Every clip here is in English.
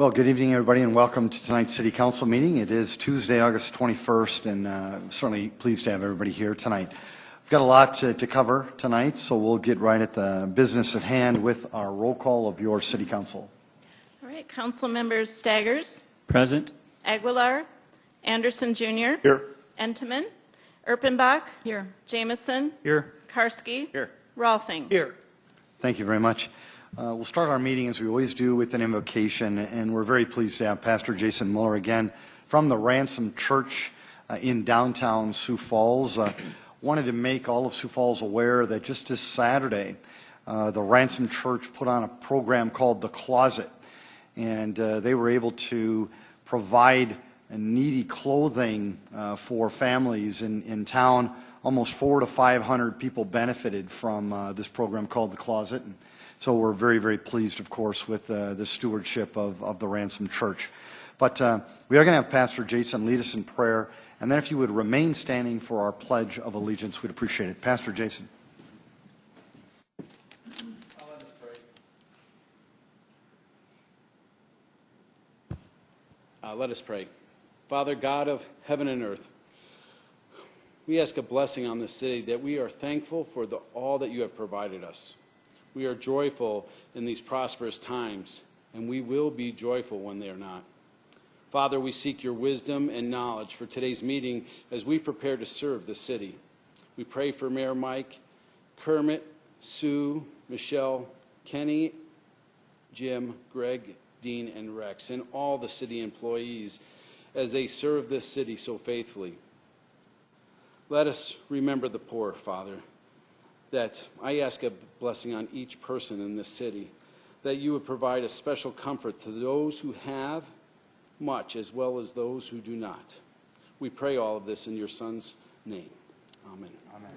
Well, good evening, everybody, and welcome to tonight's City Council meeting. It is Tuesday, August 21st, and I'm certainly pleased to have everybody here tonight. We've got a lot to cover tonight, so we'll get right at the business at hand with our roll call of your City Council. All right, Council members Staggers. Present. Aguilar. Anderson Jr. Here. Entenmann. Erpenbach. Here. Jameson. Here. Karski. Here. Rolfing. Here. Thank you very much. We'll start our meeting as we always do with an invocation, and we're very pleased to have Pastor Jason Muller again from the Ransom Church in downtown Sioux Falls. Wanted to make all of Sioux Falls aware that just this Saturday, the Ransom Church put on a program called The Closet, and they were able to provide needy clothing for families in town. Almost 400 to 500 people benefited from this program called The Closet. And so we're very, very pleased, of course, with the stewardship of the Ransom Church. But we are going to have Pastor Jason lead us in prayer. And then if you would remain standing for our Pledge of Allegiance, we'd appreciate it. Pastor Jason. Let us pray. Father, God of heaven and earth, we ask a blessing on this city, that we are thankful for all that you have provided us. We are joyful in these prosperous times, and we will be joyful when they are not. Father, we seek your wisdom and knowledge for today's meeting as we prepare to serve the city. We pray for Mayor Mike, Kermit, Sue, Michelle, Kenny, Jim, Greg, Dean, and Rex, and all the city employees as they serve this city so faithfully. Let us remember the poor, Father, that I ask a blessing on each person in this city, that you would provide a special comfort to those who have much as well as those who do not. We pray all of this in your Son's name. Amen. Amen.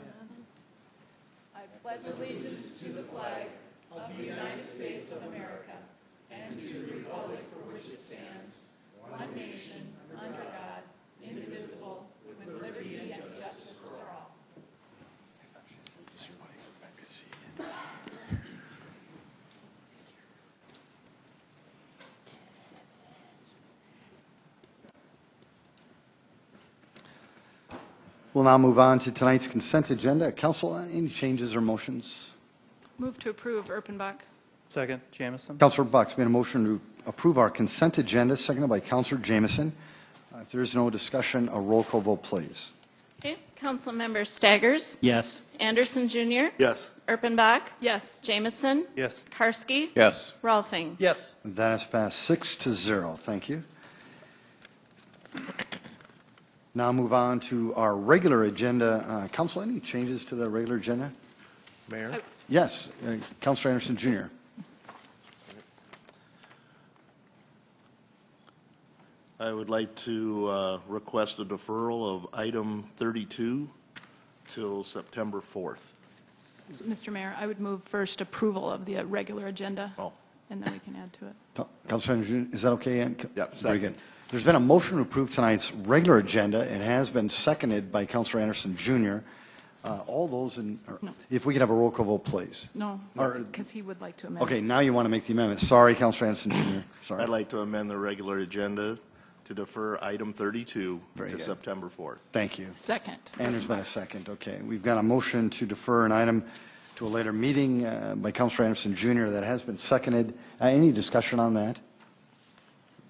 I pledge allegiance to the flag of the United States of America and to the republic for which it stands, one nation, under God, indivisible, with liberty and justice for all. We'll now move on to tonight's consent agenda. Council, any changes or motions? Move to approve. Erpenbach. Second. Jameson. Councilor Bucks made a motion to approve our consent agenda, seconded by Councilor Jameson. If there is no discussion, a roll call vote, please. Okay, Council members Staggers. Yes. Anderson Jr. Yes. Erpenbach. Yes. Jameson. Yes. Karski. Yes. Rolfing. Yes. That has passed 6-0. Thank you. Now move on to our regular agenda. Council, any changes to the regular agenda? Mayor? Yes. Councilor Anderson Jr. I would like to request a deferral of item 32 till September 4th. So, Mr. Mayor, I would move first approval of the regular agenda, Oh. and then we can add to it. Councilor Anderson Jr., is that okay? Yep, Very second. good. There's been a motion to approve tonight's regular agenda. It has been seconded by Councilor Anderson Jr. All those in, No. if we could have a roll call vote, please. No, Or- because he would like to amend. Okay, now you want to make the amendment. Sorry, Councilor Anderson Jr. Sorry. I'd like to amend the regular agenda to defer item 32 Very to good. September 4th. Thank you. Second. And there's been a second. Okay. We've got a motion to defer an item to a later meeting by Councilor Anderson Jr. that has been seconded. Any discussion on that?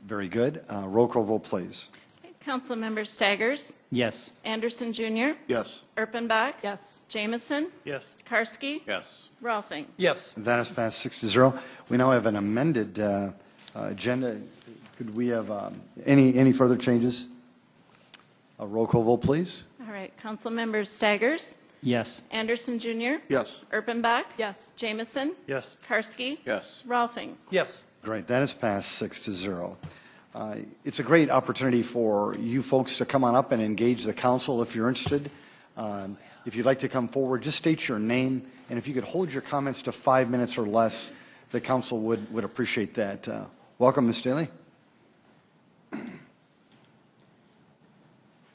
Very good. Roll call vote, please. Okay, Council members Staggers. Yes. Anderson Jr. Yes. Erpenbach. Yes. Jameson. Yes. Karski. Yes. Rolfing. Yes. That has passed 6-0. We now have an amended agenda. Could we have any further changes? A roll call vote, please. All right, Council members Staggers. Yes. Anderson Jr. Yes. Erpenbach. Yes. Jameson. Yes. Karski. Yes. Rolfing. Yes. Great. That has passed 6-0. It's a great opportunity for you folks to come on up and engage the council if you're interested. If you'd like to come forward, just state your name, and if you could hold your comments to 5 minutes or less, the council would appreciate that. Welcome, Ms. Daly.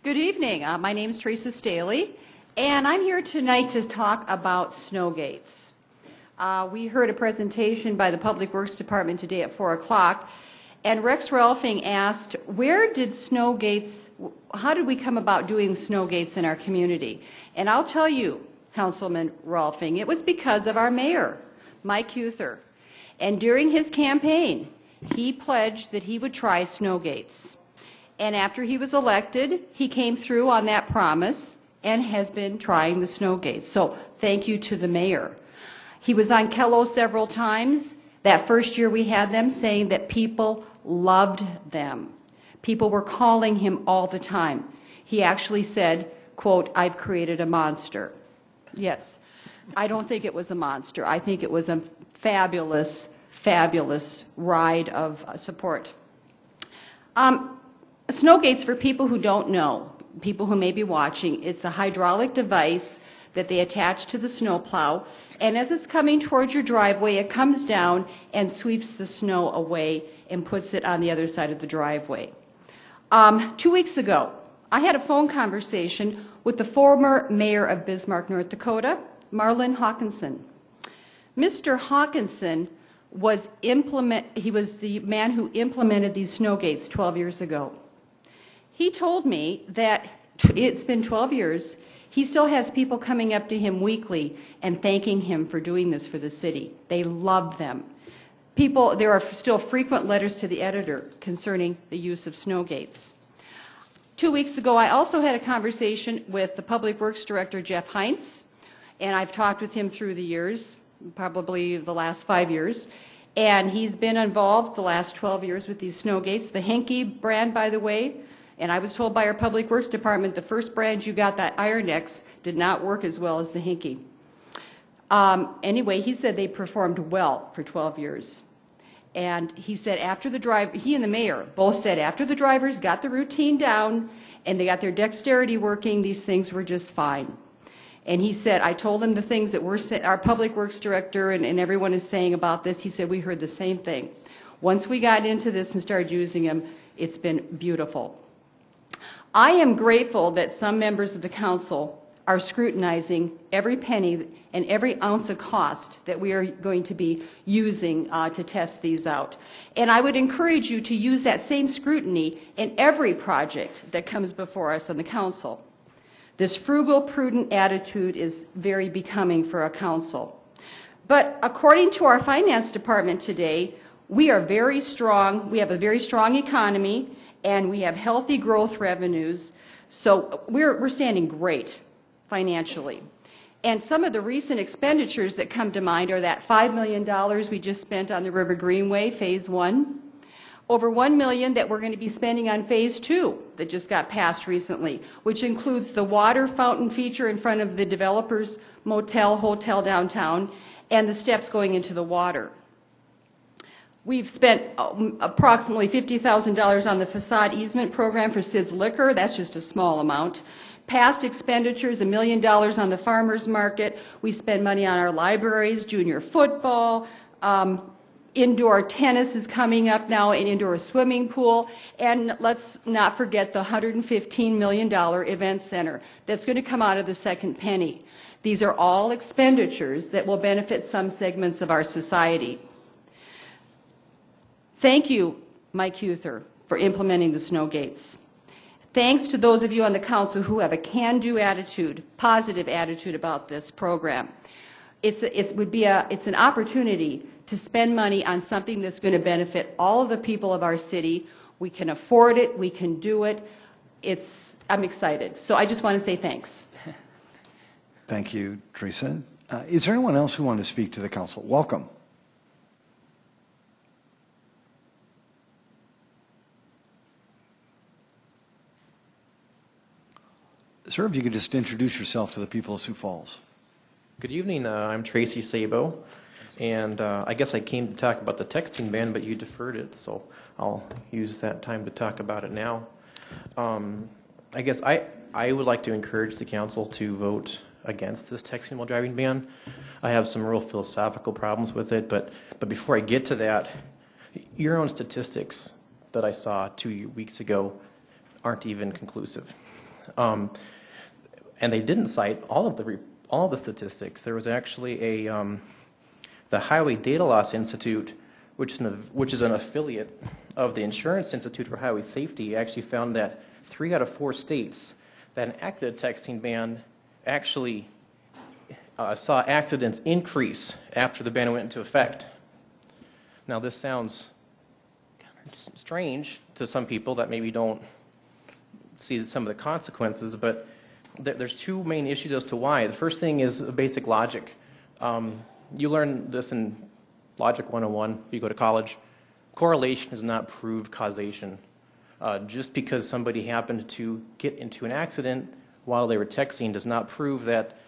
Good evening. My name is Teresa Staley, and I'm here tonight to talk about snow gates. We heard a presentation by the Public Works Department today at 4 o'clock, And Rex Rolfing asked, where did snow gates, how did we come about doing snow gates in our community? And I'll tell you, Councilman Rolfing, it was because of our mayor, Mike Huther. And during his campaign, he pledged that he would try snow gates. And after he was elected, he came through on that promise and has been trying the snow gates. So thank you to the mayor. He was on Kello several times. That first year we had them, saying that people loved them. People were calling him all the time. He actually said, quote, "I've created a monster." Yes, I don't think it was a monster. I think it was a fabulous, fabulous ride of support. Snow gates, for people who don't know, people who may be watching, it's a hydraulic device that they attach to the snowplow, and as it's coming towards your driveway, it comes down and sweeps the snow away and puts it on the other side of the driveway. 2 weeks ago, I had a phone conversation with the former mayor of Bismarck, North Dakota, Marlin Hawkinson. Mr. Hawkinson was the man who implemented these snow gates 12 years ago. He told me that it's been 12 years. He still has people coming up to him weekly and thanking him for doing this for the city. They love them. There are still frequent letters to the editor concerning the use of snow gates. 2 weeks ago, I also had a conversation with the Public Works Director, Jeff Heinz, and I've talked with him through the years, probably the last 5 years, and he's been involved the last 12 years with these snow gates. The Henke brand, by the way, and I was told by our Public Works Department the first brand you got, that Iron X, did not work as well as the Henke. Anyway, he said they performed well for 12 years. And he said after he and the mayor both said after the drivers got the routine down and they got their dexterity working, these things were just fine. And he said, I told him the things that our Public Works Director and everyone is saying about this. He said, we heard the same thing. Once we got into this and started using them, it's been beautiful. I am grateful that some members of the council are scrutinizing every penny and every ounce of cost that we are going to be using to test these out. And I would encourage you to use that same scrutiny in every project that comes before us on the council. This frugal, prudent attitude is very becoming for a council. But according to our finance department today, we are very strong. We have a very strong economy, and we have healthy growth revenues. So we're standing great financially. And some of the recent expenditures that come to mind are that $5 million we just spent on the River Greenway, Phase 1, over $1 million that we're going to be spending on Phase 2 that just got passed recently, which includes the water fountain feature in front of the developer's hotel downtown, and the steps going into the water. We've spent approximately $50,000 on the facade easement program for Sid's Liquor. That's just a small amount. Past expenditures, $1 million on the farmers market. We spend money on our libraries, junior football, indoor tennis is coming up now, an indoor swimming pool, and let's not forget the $115 million event center that's going to come out of the second penny. These are all expenditures that will benefit some segments of our society. Thank you, Mike Huther, for implementing the snow gates. Thanks to those of you on the council who have a can-do attitude, positive attitude about this program. It's an opportunity to spend money on something that's going to benefit all of the people of our city. We can afford it. We can do it. I'm excited. So I just want to say thanks. Thank you, Teresa. Is there anyone else who wants to speak to the council? Welcome. Sir, if you could just introduce yourself to the people of Sioux Falls. Good evening. I'm Tracy Sabo, and I guess I came to talk about the texting ban, but you deferred it, so I'll use that time to talk about it now. I guess I would like to encourage the council to vote against this texting while driving ban. I have some real philosophical problems with it, but before I get to that, your own statistics that I saw 2 weeks ago aren't even conclusive. And they didn't cite all of the statistics. There was actually the Highway Data Loss Institute which is an affiliate of the Insurance Institute for Highway Safety, actually found that 3 out of 4 states that enacted a texting ban actually saw accidents increase after the ban went into effect. Now, this sounds strange to some people that maybe don't see some of the consequences, but there's 2 main issues as to why. The first thing is basic logic. You learn this in Logic 101 if you go to college. Correlation does not prove causation. Just because somebody happened to get into an accident while they were texting does not prove that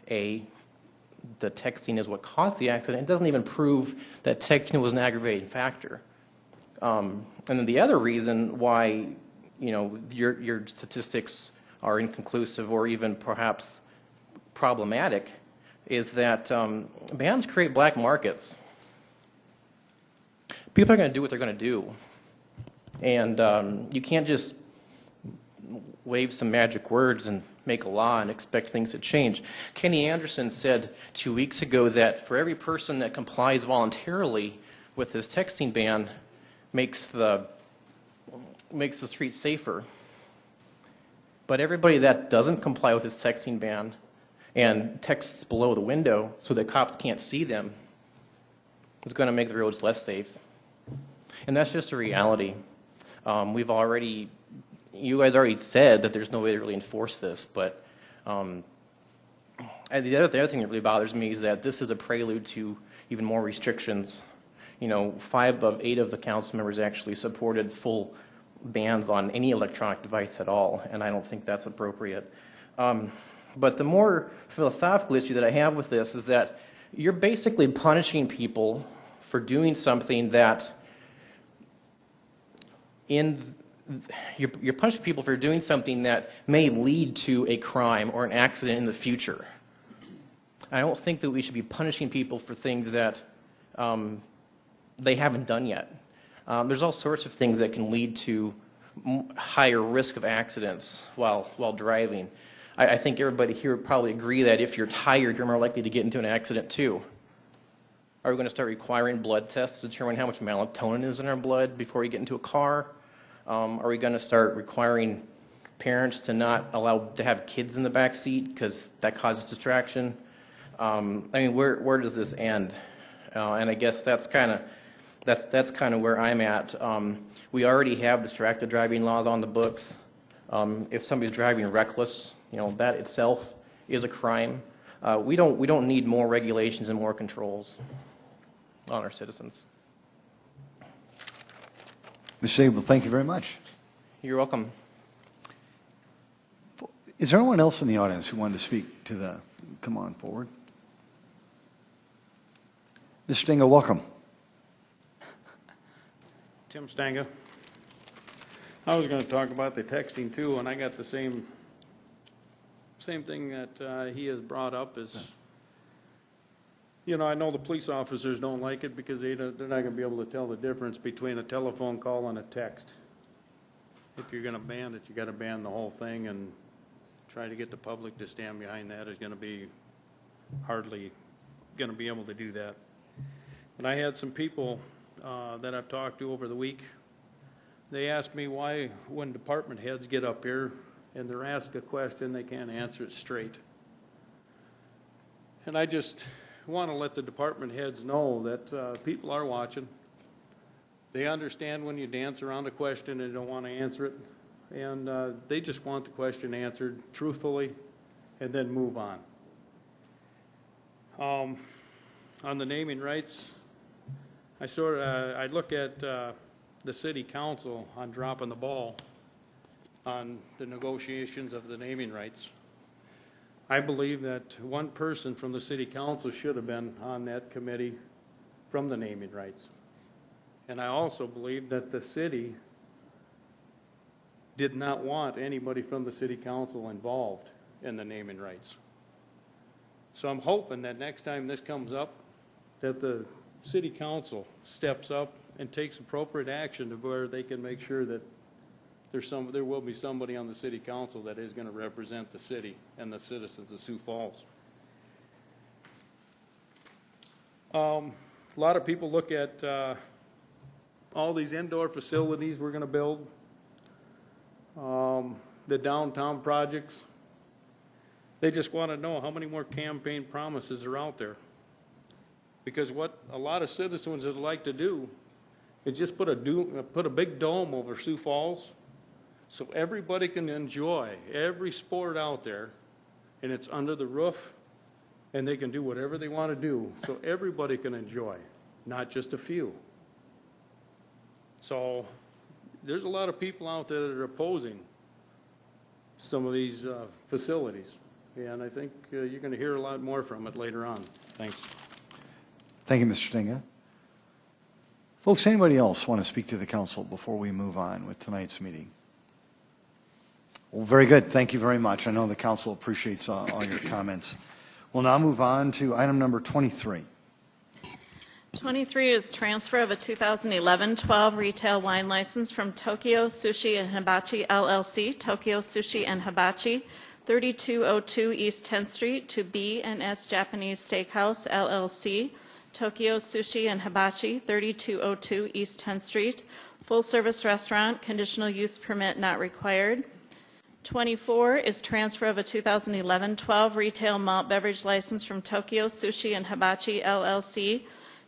the texting is what caused the accident. It doesn't even prove that texting was an aggravating factor. And then the other reason why, your statistics are inconclusive or even perhaps problematic is that bans create black markets. People are going to do what they're going to do. And you can't just wave some magic words and make a law and expect things to change. Kenny Anderson said 2 weeks ago that for every person that complies voluntarily with this texting ban makes the streets safer. But everybody that doesn't comply with this texting ban and texts below the window so that cops can't see them is going to make the roads less safe. And that's just a reality. You guys already said that there's no way to really enforce this, but and the other thing that really bothers me is that this is a prelude to even more restrictions. 5 of 8 of the council members actually supported full bans on any electronic device at all, and I don't think that's appropriate. But the more philosophical issue that I have with this is that you're basically punishing people for doing something that you're punishing people for doing something that may lead to a crime or an accident in the future. I don't think that we should be punishing people for things that they haven't done yet. There's all sorts of things that can lead to higher risk of accidents while driving. I think everybody here would probably agree that if you're tired, you're more likely to get into an accident too. Are we going to start requiring blood tests to determine how much melatonin is in our blood before we get into a car? Are we going to start requiring parents to not allow to have kids in the back seat because that causes distraction? Where does this end? And I guess that's kind of where I'm at. We already have distracted driving laws on the books. If somebody's driving reckless, that itself is a crime. We don't need more regulations and more controls on our citizens. Mr. Sable, thank you very much. You're welcome. Is there anyone else in the audience who wanted to speak to come on forward? Mr. Stingo, welcome. Tim Stanga. I was going to talk about the texting too, and I got the same thing that he has brought up is, I know the police officers don't like it because they're not going to be able to tell the difference between a telephone call and a text. If you're going to ban it, you got to ban the whole thing, and try to get the public to stand behind that is going to be hardly going to be able to do that. And I had some people that I've talked to over the week. They asked me why, when department heads get up here and they're asked a question, they can't answer it straight. And I just want to let the department heads know that people are watching. They understand when you dance around a question and don't want to answer it. And they just want the question answered truthfully and then move on. On the naming rights, I look at the city council on dropping the ball on the negotiations of the naming rights. I believe that one person from the city council should have been on that committee from the naming rights. And I also believe that the city did not want anybody from the city council involved in the naming rights. So I'm hoping that next time this comes up, that the city council steps up and takes appropriate action to where they can make sure that there will be somebody on the city council that is going to represent the city and the citizens of Sioux Falls. A lot of people look at all these indoor facilities we're going to build, the downtown projects. They just want to know how many more campaign promises are out there. Because what a lot of citizens would like to do is just put a big dome over Sioux Falls so everybody can enjoy every sport out there, and it's under the roof, and they can do whatever they want to do so everybody can enjoy, not just a few. So there's a lot of people out there that are opposing some of these facilities. And I think you're going to hear a lot more from it later on. Thanks. Thank you, Mr. Stinga. Folks, anybody else want to speak to the council before we move on with tonight's meeting? Well, very good. Thank you very much. I know the council appreciates all your comments. We'll now move on to item number 23. 23 is transfer of a 2011-12 retail wine license from Tokyo Sushi and Hibachi LLC, Tokyo Sushi and Hibachi, 3202 East 10th Street, to B&S Japanese Steakhouse LLC, Tokyo Sushi and Hibachi, 3202 East 10th Street, full-service restaurant, conditional use permit not required. 24 is transfer of a 2011-12 retail malt beverage license from Tokyo Sushi and Hibachi LLC,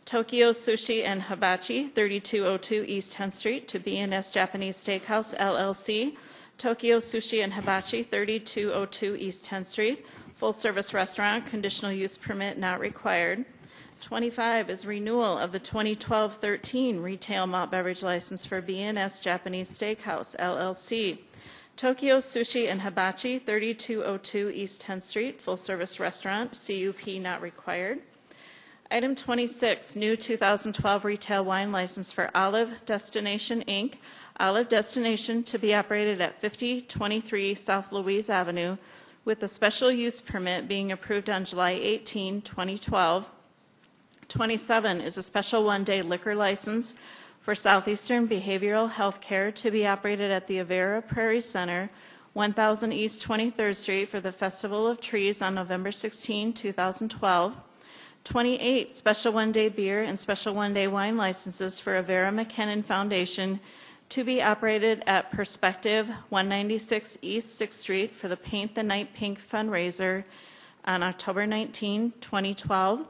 Tokyo Sushi and Hibachi, 3202 East 10th Street, to B&S Japanese Steakhouse LLC, Tokyo Sushi and Hibachi, 3202 East 10th Street, full-service restaurant, conditional use permit not required. 25 is renewal of the 2012-13 retail malt beverage license for B&S Japanese Steakhouse LLC, Tokyo Sushi and Hibachi, 3202 East 10th Street, full-service restaurant, CUP not required. Item 26, new 2012 retail wine license for Olive Destination, Inc., Olive Destination to be operated at 5023 South Louise Avenue, with a special use permit being approved on July 18, 2012. 27 is a special one-day liquor license for Southeastern Behavioral Health Care to be operated at the Avera Prairie Center, 1000 East 23rd Street for the Festival of Trees on November 16, 2012. 28, special one-day beer and special one-day wine licenses for Avera McKinnon Foundation to be operated at Perspective, 196 East 6th Street for the Paint the Night Pink fundraiser on October 19, 2012.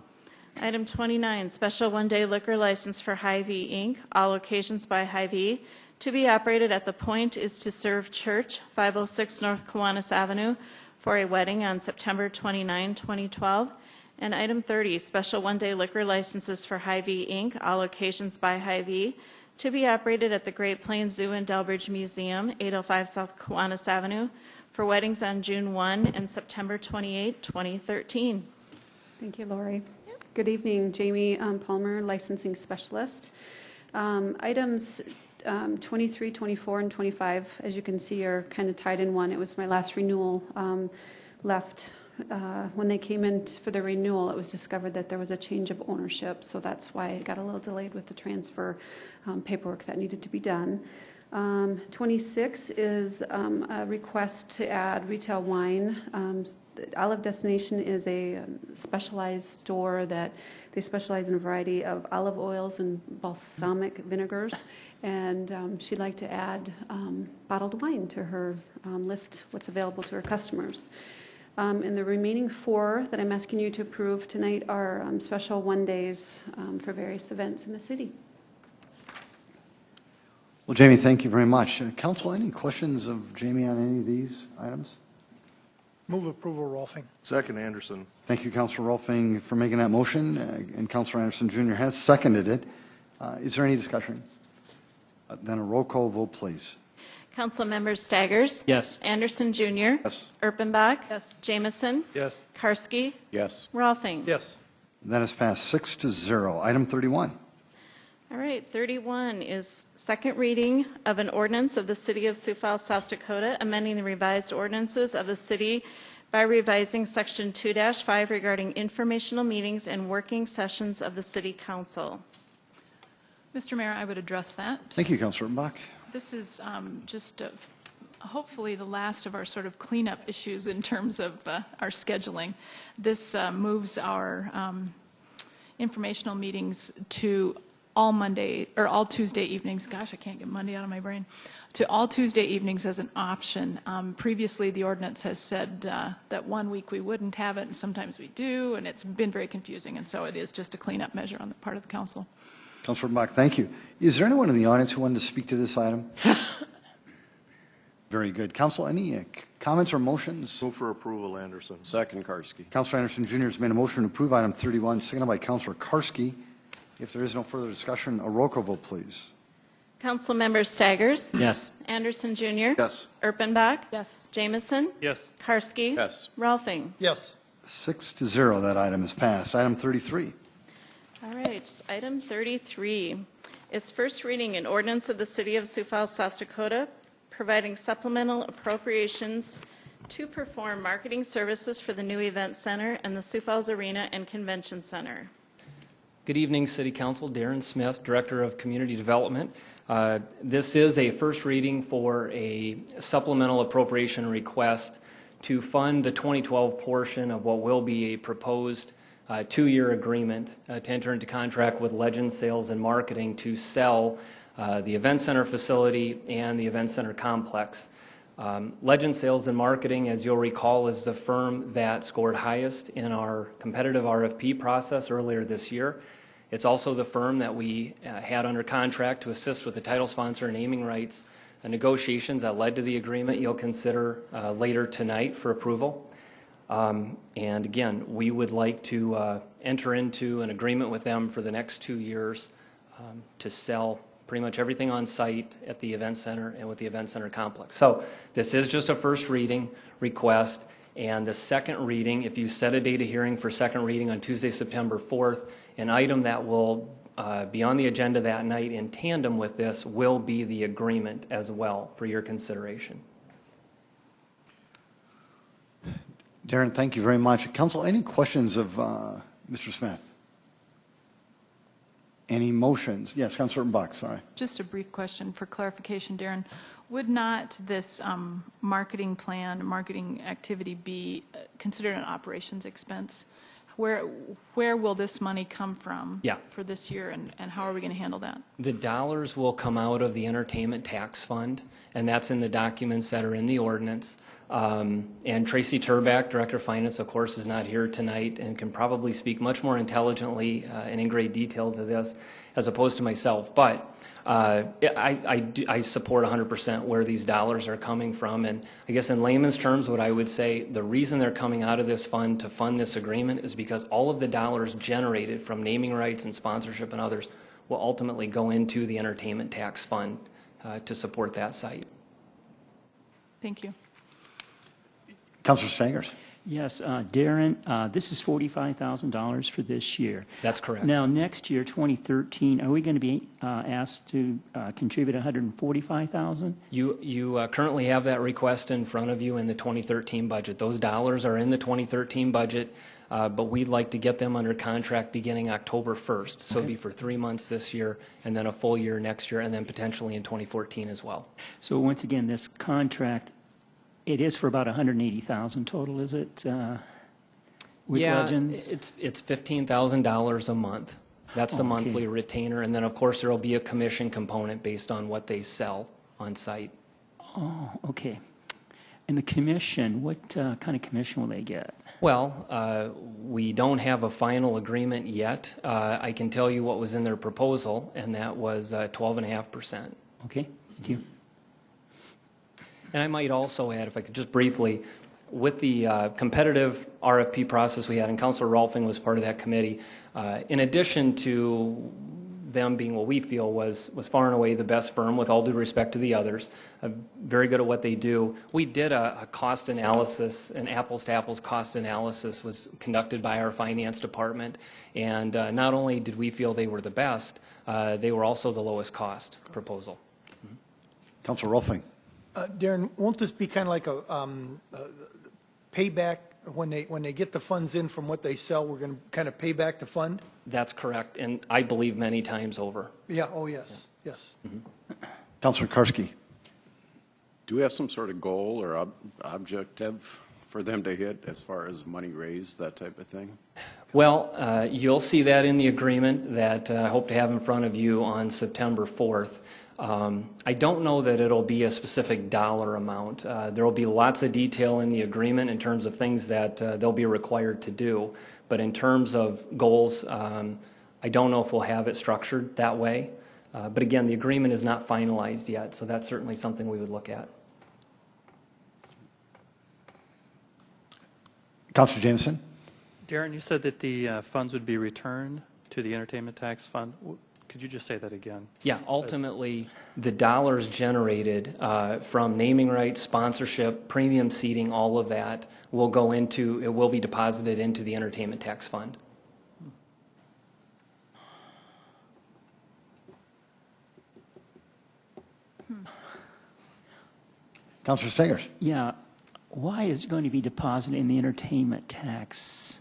Item 29, special one-day liquor license for Hy-Vee, Inc., all occasions by Hy-Vee, to be operated at the Point is to Serve Church, 506 North Kiwanis Avenue, for a wedding on September 29, 2012. And item 30, special one-day liquor licenses for Hy-Vee, Inc., all occasions by Hy-Vee, to be operated at the Great Plains Zoo and Delbridge Museum, 805 South Kiwanis Avenue, for weddings on June 1 and September 28, 2013. Thank you, Lori. Good evening, Jamie Palmer, licensing specialist. Items 23, 24, and 25, as you can see, are kind of tied in one. It was my last renewal left. When they came in for the renewal, it was discovered that there was a change of ownership, so that's why it got a little delayed with the transfer paperwork that needed to be done. 26 is a request to add retail wine. Olive Destination is a specialized store that they specialize in a variety of olive oils and balsamic vinegars, and she'd like to add bottled wine to her list, what's available to her customers. And the remaining 4 that I'm asking you to approve tonight are special one-days for various events in the city. Well, Jamie, thank you very much. Council, any questions of Jamie on any of these items? Move approval, Rolfing. Second, Anderson. Thank you, Councilor Rolfing, for making that motion, and Councilor Anderson Jr. has seconded it. Is there any discussion? Then a roll call vote, please. Council members Staggers? Yes. Anderson Jr.? Yes. Erpenbach? Yes. Jamison? Yes. Karski? Yes. Rolfing? Yes. That is passed 6-0. Item 31. All right, 31 is second reading of an ordinance of the City of Sioux Falls, South Dakota, amending the revised ordinances of the city by revising Section 2-5 regarding informational meetings and working sessions of the City Council. Mr. Mayor, I would address that. Thank you, Councilor Erpenbach. This is just hopefully the last of our sort of cleanup issues in terms of our scheduling. This moves our informational meetings to all Monday, or all Tuesday evenings, gosh, I can't get Monday out of my brain, to all Tuesday evenings as an option. Previously, the ordinance has said that one week we wouldn't have it, and sometimes we do, and it's been very confusing, and so it is just a cleanup measure on the part of the council. Councilor Bach, thank you. Is there anyone in the audience who wanted to speak to this item? Very good. Council, any comments or motions? Move for approval, Anderson. Second, Karski. Councilor Anderson Jr. has made a motion to approve item 31, seconded by Councilor Karski. If there is no further discussion, a roll call vote, please. Councilmember Staggers? Yes. Anderson Jr.? Yes. Erpenbach? Yes. Jamison? Yes. Karski? Yes. Rolfing? Yes. 6-0, that item is passed. Item 33. All right, item 33 is first reading an ordinance of the City of Sioux Falls, South Dakota, providing supplemental appropriations to perform marketing services for the new event center and the Sioux Falls Arena and Convention Center. Good evening, City Council. Darren Smith, Director of Community Development. This is a first reading for a supplemental appropriation request to fund the 2012 portion of what will be a proposed two-year agreement to enter into contract with Legend Sales and Marketing to sell the Event Center facility and the Event Center complex. Legend Sales and Marketing, as you'll recall, is the firm that scored highest in our competitive RFP process earlier this year. It's also the firm that we had under contract to assist with the title sponsor and naming rights negotiations that led to the agreement you'll consider later tonight for approval. And again, we would like to enter into an agreement with them for the next 2 years to sell pretty much everything on site at the event center and with the event center complex. So this is just a first reading request, and the second reading, if you set a date of hearing for second reading on Tuesday, September 4th, an item that will be on the agenda that night in tandem with this will be the agreement as well for your consideration. Darren, thank you very much. Council, any questions of Mr. Smith? Any motions? Yes, Councilor Buck, sorry. Just a brief question for clarification, Darren. Would not this marketing plan, marketing activity be considered an operations expense? Where will this money come from for this year, and how are we going to handle that? The dollars will come out of the entertainment tax fund, and that's in the documents that are in the ordinance. And Tracy Turback, Director of Finance, of course, is not here tonight and can probably speak much more intelligently and in great detail to this as opposed to myself. But I support 100% where these dollars are coming from. And I guess in layman's terms, what I would say, the reason they're coming out of this fund to fund this agreement is because all of the dollars generated from naming rights and sponsorship and others will ultimately go into the entertainment tax fund to support that site. Thank you. Councilor Staggers. Yes, Darren, this is $45,000 for this year. That's correct. Now, next year, 2013, are we going to be asked to contribute $145,000? You currently have that request in front of you in the 2013 budget. Those dollars are in the 2013 budget, but we'd like to get them under contract beginning October 1st. So it'll be for 3 months this year, and then a full year next year, and then potentially in 2014 as well. So once again, this contract, it is for about $180,000 total, is it? With Legends? It's $15,000 a month. That's the monthly retainer, and then of course there will be a commission component based on what they sell on site. Oh, okay. And the commission, what kind of commission will they get? Well, we don't have a final agreement yet. I can tell you what was in their proposal, and that was 12.5%. Okay, thank you. And I might also add, if I could just briefly, with the competitive RFP process we had, and Councilor Rolfing was part of that committee, in addition to them being what we feel was far and away the best firm, with all due respect to the others, very good at what they do, we did a cost analysis, an apples-to-apples cost analysis was conducted by our finance department, and not only did we feel they were the best, they were also the lowest cost proposal. Councilor Rolfing. Darren, won't this be kind of like a payback when they get the funds in from what they sell? We're going to kind of pay back the fund. That's correct, and I believe many times over. Yeah. Oh, yes. Yeah. Yes. Mm-hmm. Councilor Karski. Do we have some sort of goal or objective for them to hit as far as money raised, that type of thing? Well, you'll see that in the agreement that I hope to have in front of you on September 4th. I don't know that it'll be a specific dollar amount. There will be lots of detail in the agreement in terms of things that they'll be required to do. But in terms of goals, I don't know if we'll have it structured that way. But again, the agreement is not finalized yet, so that's certainly something we would look at. Councilor Jameson? Darren, you said that the funds would be returned to the entertainment tax fund. Could you just say that again? Yeah, ultimately, the dollars generated from naming rights, sponsorship, premium seating, all of that will go into, it will be deposited into the entertainment tax fund. Councilor Stegers? Yeah. Why is it going to be deposited in the entertainment tax?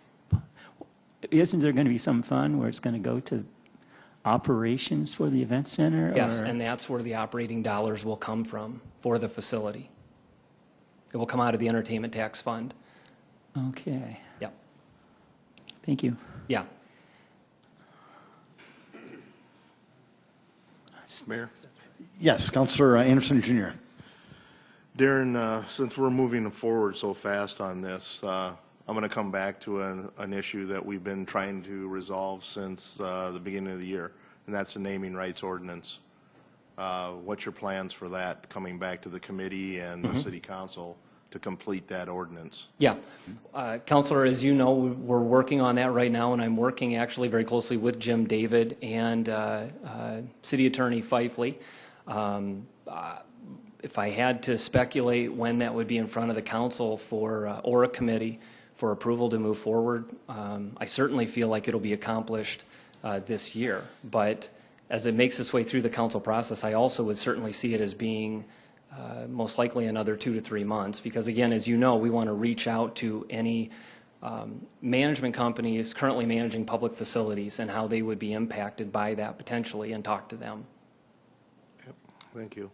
Isn't there going to be some fund where it's going to go to operations for the event center? Yes, or? and that's where the operating dollars will come from for the facility. It will come out of the entertainment tax fund. Okay. Yep. Thank you. Yeah. Mayor? Yes, Councilor Anderson Jr. Darren, since we're moving forward so fast on this, I'm going to come back to an issue that we've been trying to resolve since the beginning of the year, and that's the naming rights ordinance. What's your plans for that, coming back to the committee and the city council to complete that ordinance? Yeah. Councilor, as you know, we're working on that right now, and I'm working actually very closely with Jim David and City Attorney Fifely. If I had to speculate when that would be in front of the council for or a committee for approval to move forward, I certainly feel like it'll be accomplished this year. But as it makes its way through the council process, I also would certainly see it as being most likely another 2 to 3 months, because again, as you know, we want to reach out to any management companies currently managing public facilities and how they would be impacted by that potentially, and talk to them. Yep. Thank you.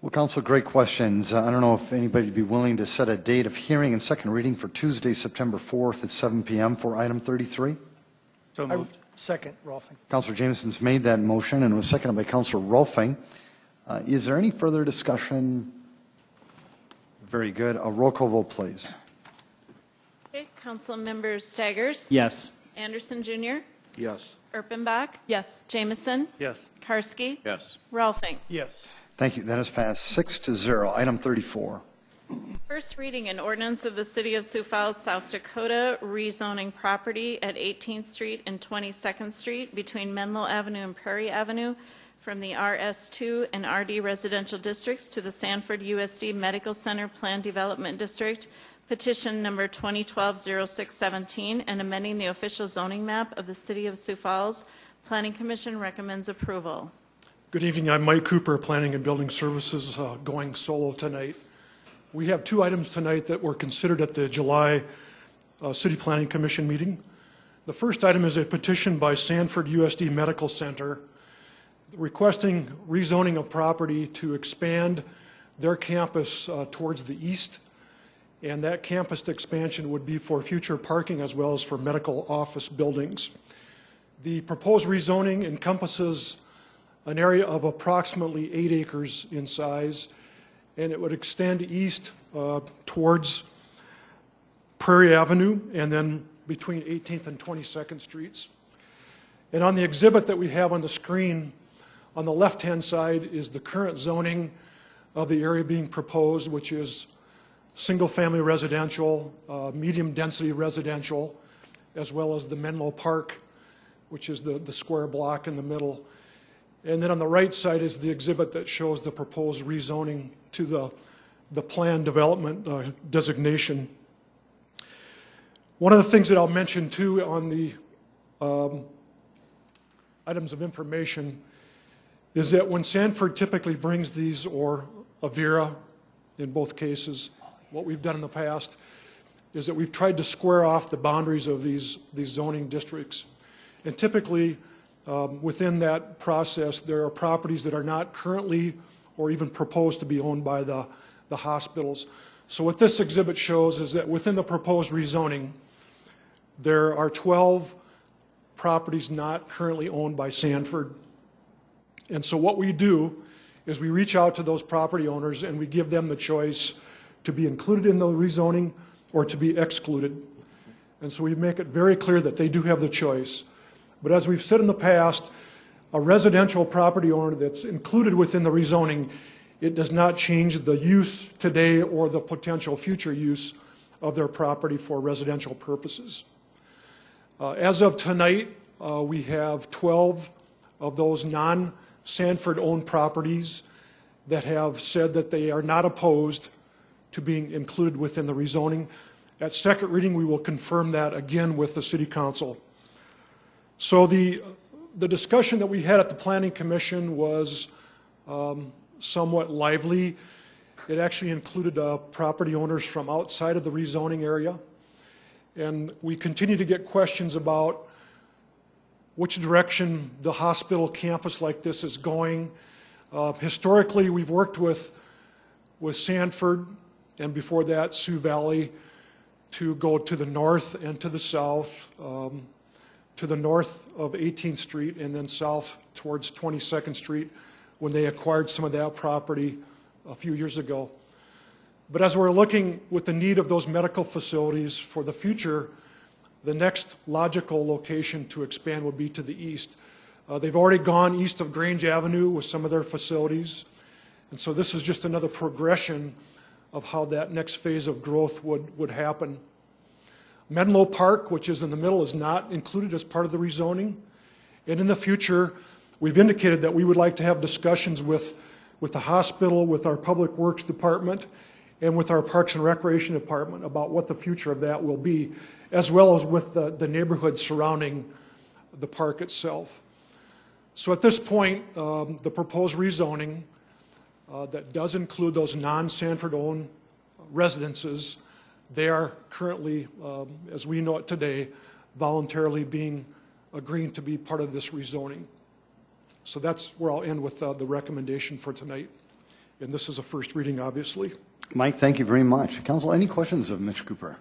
Well, Council, great questions. I don't know if anybody would be willing to set a date of hearing and second reading for Tuesday, September 4th at 7 p.m. for item 33. So moved. Second, Rolfing. Councilor Jameson's made that motion and was seconded by Councilor Rolfing. Is there any further discussion? Very good. A roll call vote, please. Okay, Council Members Staggers? Yes. Anderson Jr.? Yes. Erpenbach? Yes. Jameson? Yes. Karski? Yes. Rolfing? Yes. Thank you. That has passed 6-0. Item 34. First reading, an ordinance of the City of Sioux Falls, South Dakota, rezoning property at 18th Street and 22nd Street between Menlo Avenue and Prairie Avenue from the RS2 and RD residential districts to the Sanford USD Medical Center Plan Development District, petition number 2012-0617, and amending the official zoning map of the City of Sioux Falls. Planning Commission recommends approval. Good evening. I'm Mike Cooper, Planning and Building Services, going solo tonight. We have 2 items tonight that were considered at the July City Planning Commission meeting. The first item is a petition by Sanford USD Medical Center requesting rezoning of property to expand their campus towards the east, and that campus expansion would be for future parking as well as for medical office buildings. The proposed rezoning encompasses an area of approximately 8 acres in size, and it would extend east towards Prairie Avenue and then between 18th and 22nd Streets. And on the exhibit that we have on the screen, on the left-hand side is the current zoning of the area being proposed, which is single-family residential, medium-density residential, as well as the Menlo Park, which is the square block in the middle. And then on the right side is the exhibit that shows the proposed rezoning to the planned development designation. One of the things that I'll mention too on the items of information is that when Sanford typically brings these, or Avira in both cases, what we've done in the past is that we've tried to square off the boundaries of these zoning districts. And typically, within that process, there are properties that are not currently or even proposed to be owned by the the hospitals. So what this exhibit shows is that within the proposed rezoning, there are 12 properties not currently owned by Sanford. And so what we do is we reach out to those property owners and we give them the choice to be included in the rezoning or to be excluded. And so we make it very clear that they do have the choice. But as we've said in the past, a residential property owner that's included within the rezoning, it does not change the use today or the potential future use of their property for residential purposes. As of tonight, we have 12 of those non-Sanford-owned properties that have said that they are not opposed to being included within the rezoning. At second reading, we will confirm that again with the City Council. So the discussion that we had at the Planning Commission was somewhat lively. It actually included property owners from outside of the rezoning area. And we continue to get questions about which direction the hospital campus like this is going. Historically, we've worked with Sanford, and before that, Sioux Valley, to go to the north and to the south, to the north of 18th Street and then south towards 22nd Street when they acquired some of that property a few years ago. But as we're looking with the need of those medical facilities for the future, the next logical location to expand would be to the east. They've already gone east of Grange Avenue with some of their facilities. And so this is just another progression of how that next phase of growth would happen. Menlo Park, which is in the middle, is not included as part of the rezoning. And in the future, we've indicated that we would like to have discussions with the hospital, with our Public Works Department, and with our Parks and Recreation Department about what the future of that will be, as well as with the neighborhood surrounding the park itself. So at this point, the proposed rezoning that does include those non-Sanford-owned residences, they are currently, as we know it today, voluntarily agreeing to be part of this rezoning. So that's where I'll end with the recommendation for tonight. And this is a first reading, obviously. Mike, thank you very much. Council, any questions of Mitch Cooper?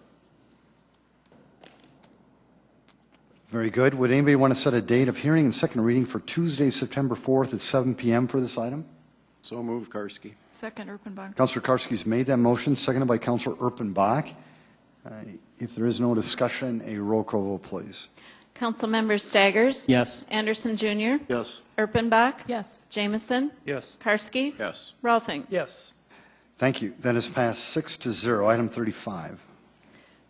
Very good. Would anybody want to set a date of hearing and second reading for Tuesday, September 4th at 7 p.m. for this item? So moved, Karski. Second, Erpenbach. Councilor Karski's made that motion, seconded by Councilor Erpenbach. If there is no discussion, a roll call vote, please. Council members Staggers? Yes. Anderson Jr.? Yes. Erpenbach? Yes. Jameson? Yes. Karski? Yes. Rolfing? Yes. Thank you. That is passed 6-0. Item 35.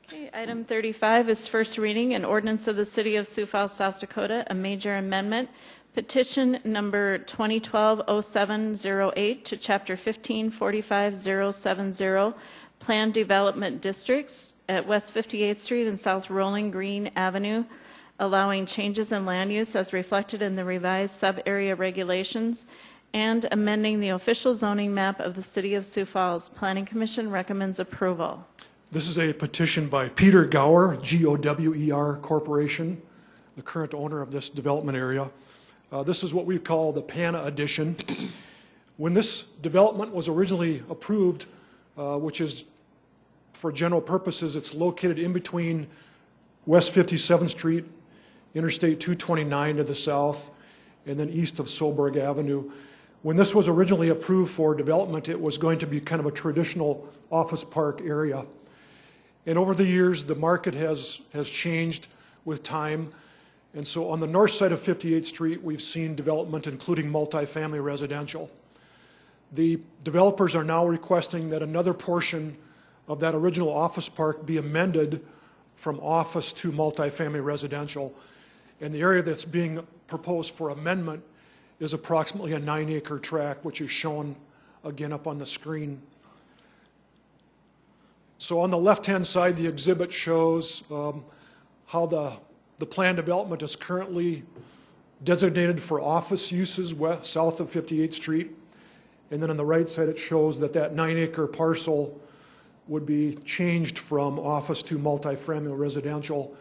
Okay, item 35 is first reading an ordinance of the City of Sioux Falls, South Dakota, a major amendment, petition number 2012-0708 to Chapter 1545070, Planned Development Districts at West 58th Street and South Rolling Green Avenue, allowing changes in land use as reflected in the revised sub-area regulations, and amending the official zoning map of the City of Sioux Falls. Planning Commission recommends approval. This is a petition by Peter Gower, G-O-W-E-R Corporation, the current owner of this development area. This is what we call the PANA addition. When this development was originally approved, which is for general purposes, it's located in between West 57th Street, Interstate 229 to the south, and then east of Solberg Avenue. When this was originally approved for development, it was going to be kind of a traditional office park area. And over the years, the market has changed with time. And so on the north side of 58th Street, we've seen development, including multifamily residential. The developers are now requesting that another portion of that original office park be amended from office to multifamily residential. And the area that's being proposed for amendment is approximately a 9-acre tract, which is shown again up on the screen. So on the left-hand side, the exhibit shows how the planned development is currently designated for office uses south of 58th Street. And then on the right side, it shows that 9-acre parcel would be changed from office to multifamily residential.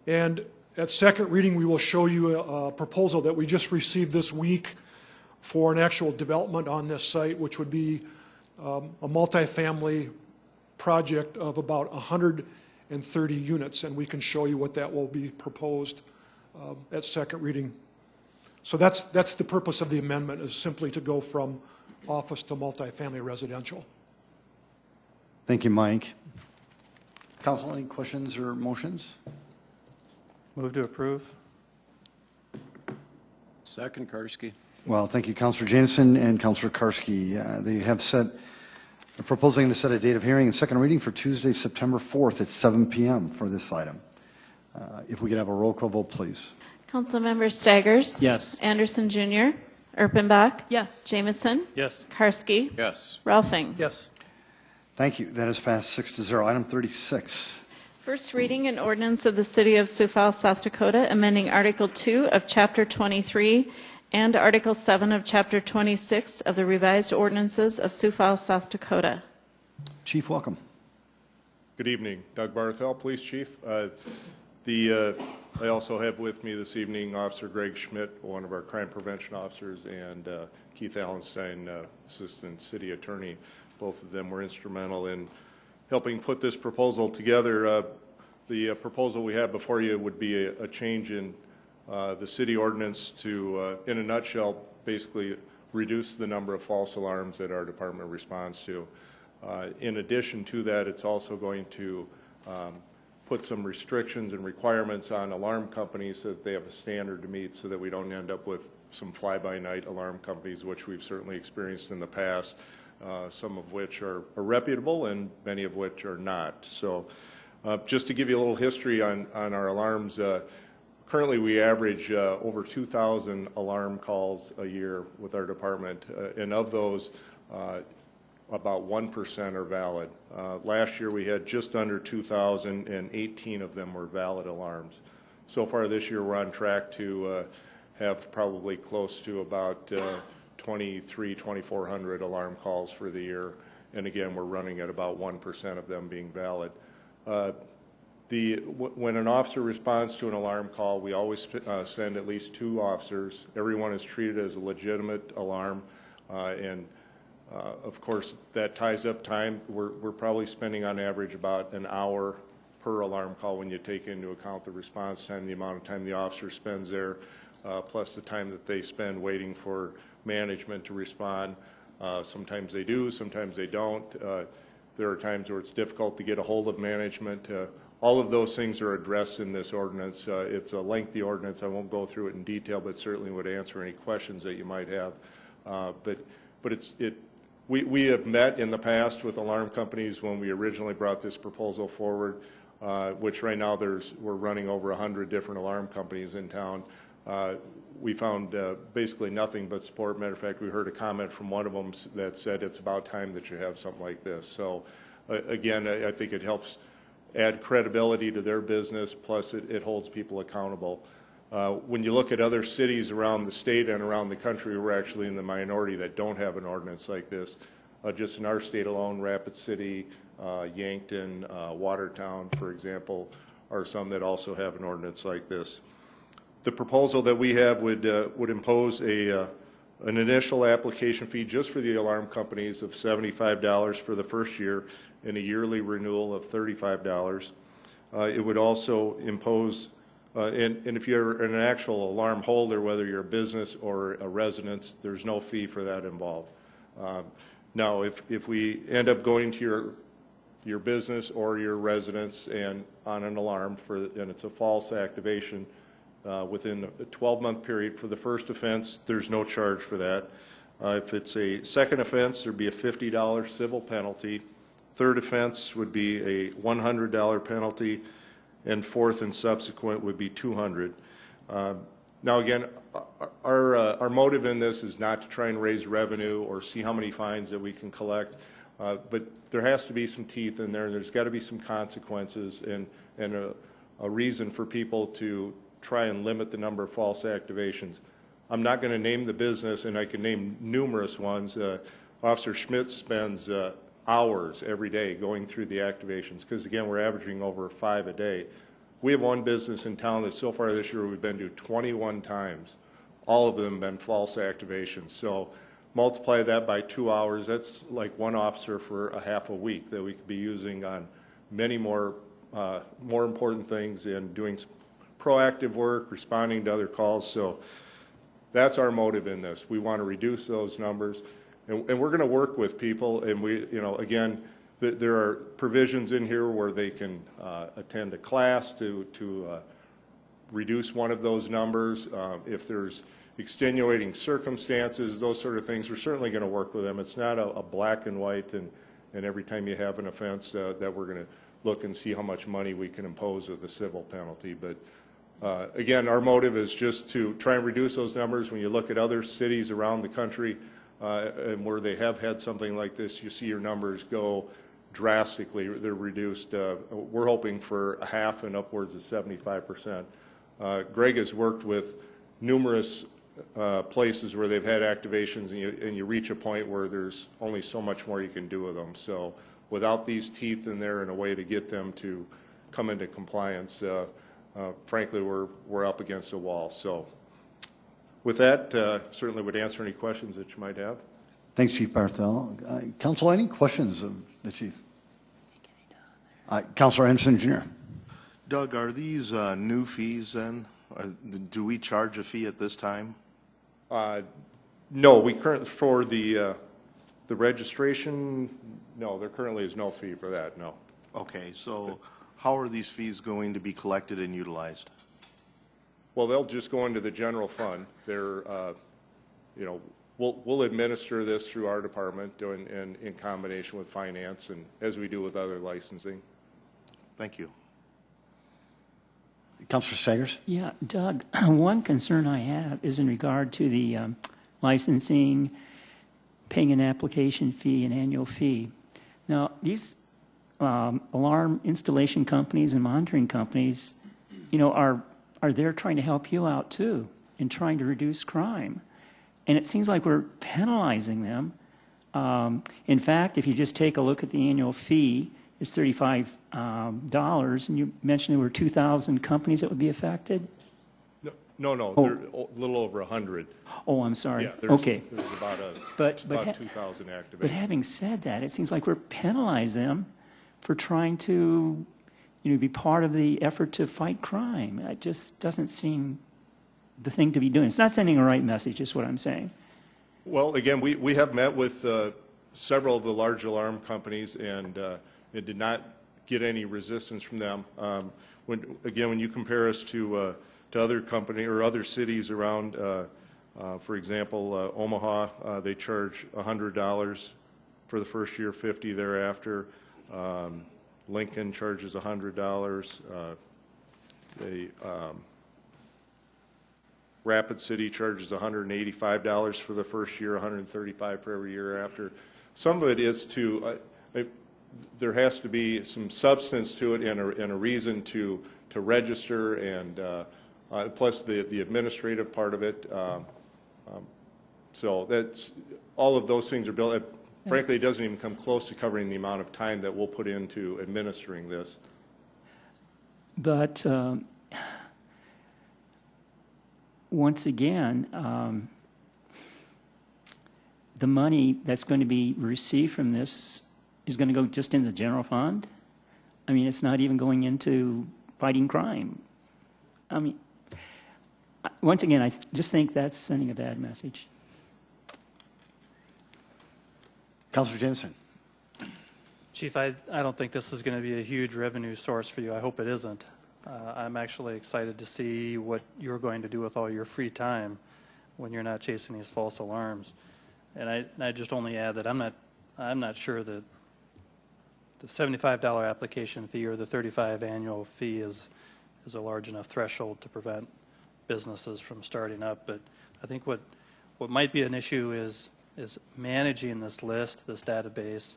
And at second reading, we will show you a proposal that we just received this week for an actual development on this site, which would be a multifamily project of about 130 units, and we can show you what that will be proposed at second reading. So that's the purpose of the amendment, is simply to go from office to multifamily residential. Thank you, Mike. Council, any questions or motions? Move to approve. Second, Karski. Well, thank you, Councilor Jameson and Councilor Karski. They have they're proposing to set a date of hearing and second reading for Tuesday, September 4th at 7 p.m. for this item. If we could have a roll call vote, please. Councilmember Staggers? Yes. Anderson Jr.? Erpenbach? Yes. Jameson? Yes. Karski? Yes. Ralphing? Yes. Thank you. That is passed 6-0. Item 36. First reading an ordinance of the City of Sioux Falls, South Dakota, amending Article 2 of Chapter 23 and Article 7 of Chapter 26 of the revised ordinances of Sioux Falls, South Dakota. Chief, welcome. Good evening. Doug Barthel, Police Chief. I also have with me this evening Officer Greg Schmidt, one of our crime prevention officers, and Keith Allenstein, Assistant City Attorney. Both of them were instrumental in helping put this proposal together. The proposal we have before you would be a change in the city ordinance to, in a nutshell, basically reduce the number of false alarms that our department responds to. In addition to that, it's also going to put some restrictions and requirements on alarm companies so that they have a standard to meet, so that we don't end up with some fly-by-night alarm companies, which we've certainly experienced in the past, some of which are reputable and many of which are not. So just to give you a little history on our alarms, currently we average over 2,000 alarm calls a year with our department, and of those, about 1% are valid. Last year we had just under 2,000 and 18 of them were valid alarms. So far this year we're on track to have probably close to about 2,400 alarm calls for the year, and again we're running at about 1% of them being valid. When an officer responds to an alarm call, we always send at least 2 officers. Everyone is treated as a legitimate alarm, and of course, that ties up time. We're probably spending on average about an hour per alarm call when you take into account the response time, the amount of time the officer spends there, plus the time that they spend waiting for management to respond. Sometimes they do, sometimes they don't. There are times where it's difficult to get a hold of management. All of those things are addressed in this ordinance. It's a lengthy ordinance. I won't go through it in detail, but certainly would answer any questions that you might have. We have met in the past with alarm companies when we originally brought this proposal forward, which right now we're running over 100 different alarm companies in town. We found basically nothing but support. Matter of fact, we heard a comment from one of them that said it's about time that you have something like this. So again, I think it helps add credibility to their business, plus it holds people accountable. When you look at other cities around the state and around the country, we're actually in the minority that don't have an ordinance like this. Just in our state alone, Rapid City, Yankton, Watertown, for example, are some that also have an ordinance like this. The proposal that we have would impose an initial application fee just for the alarm companies of $75 for the first year and a yearly renewal of $35. It would also impose and if you're an actual alarm holder, whether you're a business or a residence, there's no fee for that involved. Now, if we end up going to your business or your residence and on an alarm and it's a false activation within a 12-month period for the first offense, there's no charge for that. If it's a second offense, there'd be a $50 civil penalty. Third offense would be a $100 penalty. And fourth and subsequent would be $200. Now again, our motive in this is not to try and raise revenue or see how many fines that we can collect, but there has to be some teeth in there, and there's got to be some consequences and a reason for people to try and limit the number of false activations. I'm not going to name the business, and I can name numerous ones. Officer Schmidt spends hours every day going through the activations because, again, we're averaging over 5 a day. We have one business in town that so far this year we've been to 21 times. All of them have been false activations. So multiply that by 2 hours, that's like one officer for a half a week that we could be using on many more important things in doing proactive work, responding to other calls. So that's our motive in this. We want to reduce those numbers, and we're going to work with people. And we, again, there are provisions in here where they can attend a class to reduce one of those numbers. If there's extenuating circumstances, those sort of things, we're certainly going to work with them. It's not a black and white, and every time you have an offense that we're going to look and see how much money we can impose with a civil penalty. But again, our motive is just to try and reduce those numbers. When you look at other cities around the country and where they have had something like this, you see your numbers go drastically. They're reduced. We're hoping for half and upwards of 75%. Greg has worked with numerous places where they've had activations, and you reach a point where there's only so much more you can do with them. So without these teeth in there and a way to get them to come into compliance, frankly, we're up against a wall. So with that, certainly would answer any questions that you might have. Thanks, Chief Barthel. Council, any questions of the Chief? Councilor Anderson, Jr. Doug, are these new fees then? Do we charge a fee at this time? No, we currently, for the registration, no, there currently is no fee for that, no. Okay, so how are these fees going to be collected and utilized? Well, they'll just go into the general fund. They're, we'll administer this through our department and in combination with finance, and as we do with other licensing. Thank you. Councilor Sagers? Yeah, Doug, one concern I have is in regard to the licensing, paying an application fee, an annual fee. Now, these alarm installation companies and monitoring companies, are there trying to help you out too in trying to reduce crime. And it seems like we're penalizing them. In fact, if you just take a look at the annual fee, it's $35, and you mentioned there were 2,000 companies that would be affected? No, they're a little over 100. Oh, I'm sorry. Yeah, okay. There's about 2,000 activated. But having said that, it seems like we're penalizing them for trying to, be part of the effort to fight crime. It just doesn't seem the thing to be doing. It's not sending a right message, is what I'm saying. Well, again, we have met with several of the large alarm companies, and it did not get any resistance from them. When you compare us to other company or other cities around, for example, Omaha, they charge $100 for the first year, $50 thereafter. Lincoln charges $100. Rapid City charges $185 for the first year, $135 for every year after. Some of it is there has to be some substance to it and a reason to register, and plus the administrative part of it. So that's all of those things are built. Frankly, it doesn't even come close to covering the amount of time that we'll put into administering this. But once again, the money that's going to be received from this is going to go just in the general fund? I mean, it's not even going into fighting crime. I mean, once again, I just think that's sending a bad message. Councilor Jameson. Chief, I don't think this is going to be a huge revenue source for you. I hope it isn't. I'm actually excited to see what you're going to do with all your free time when you're not chasing these false alarms. And I just only add that I'm not sure that the $75 application fee or the $35 annual fee is a large enough threshold to prevent businesses from starting up. But I think what might be an issue is managing this list, this database.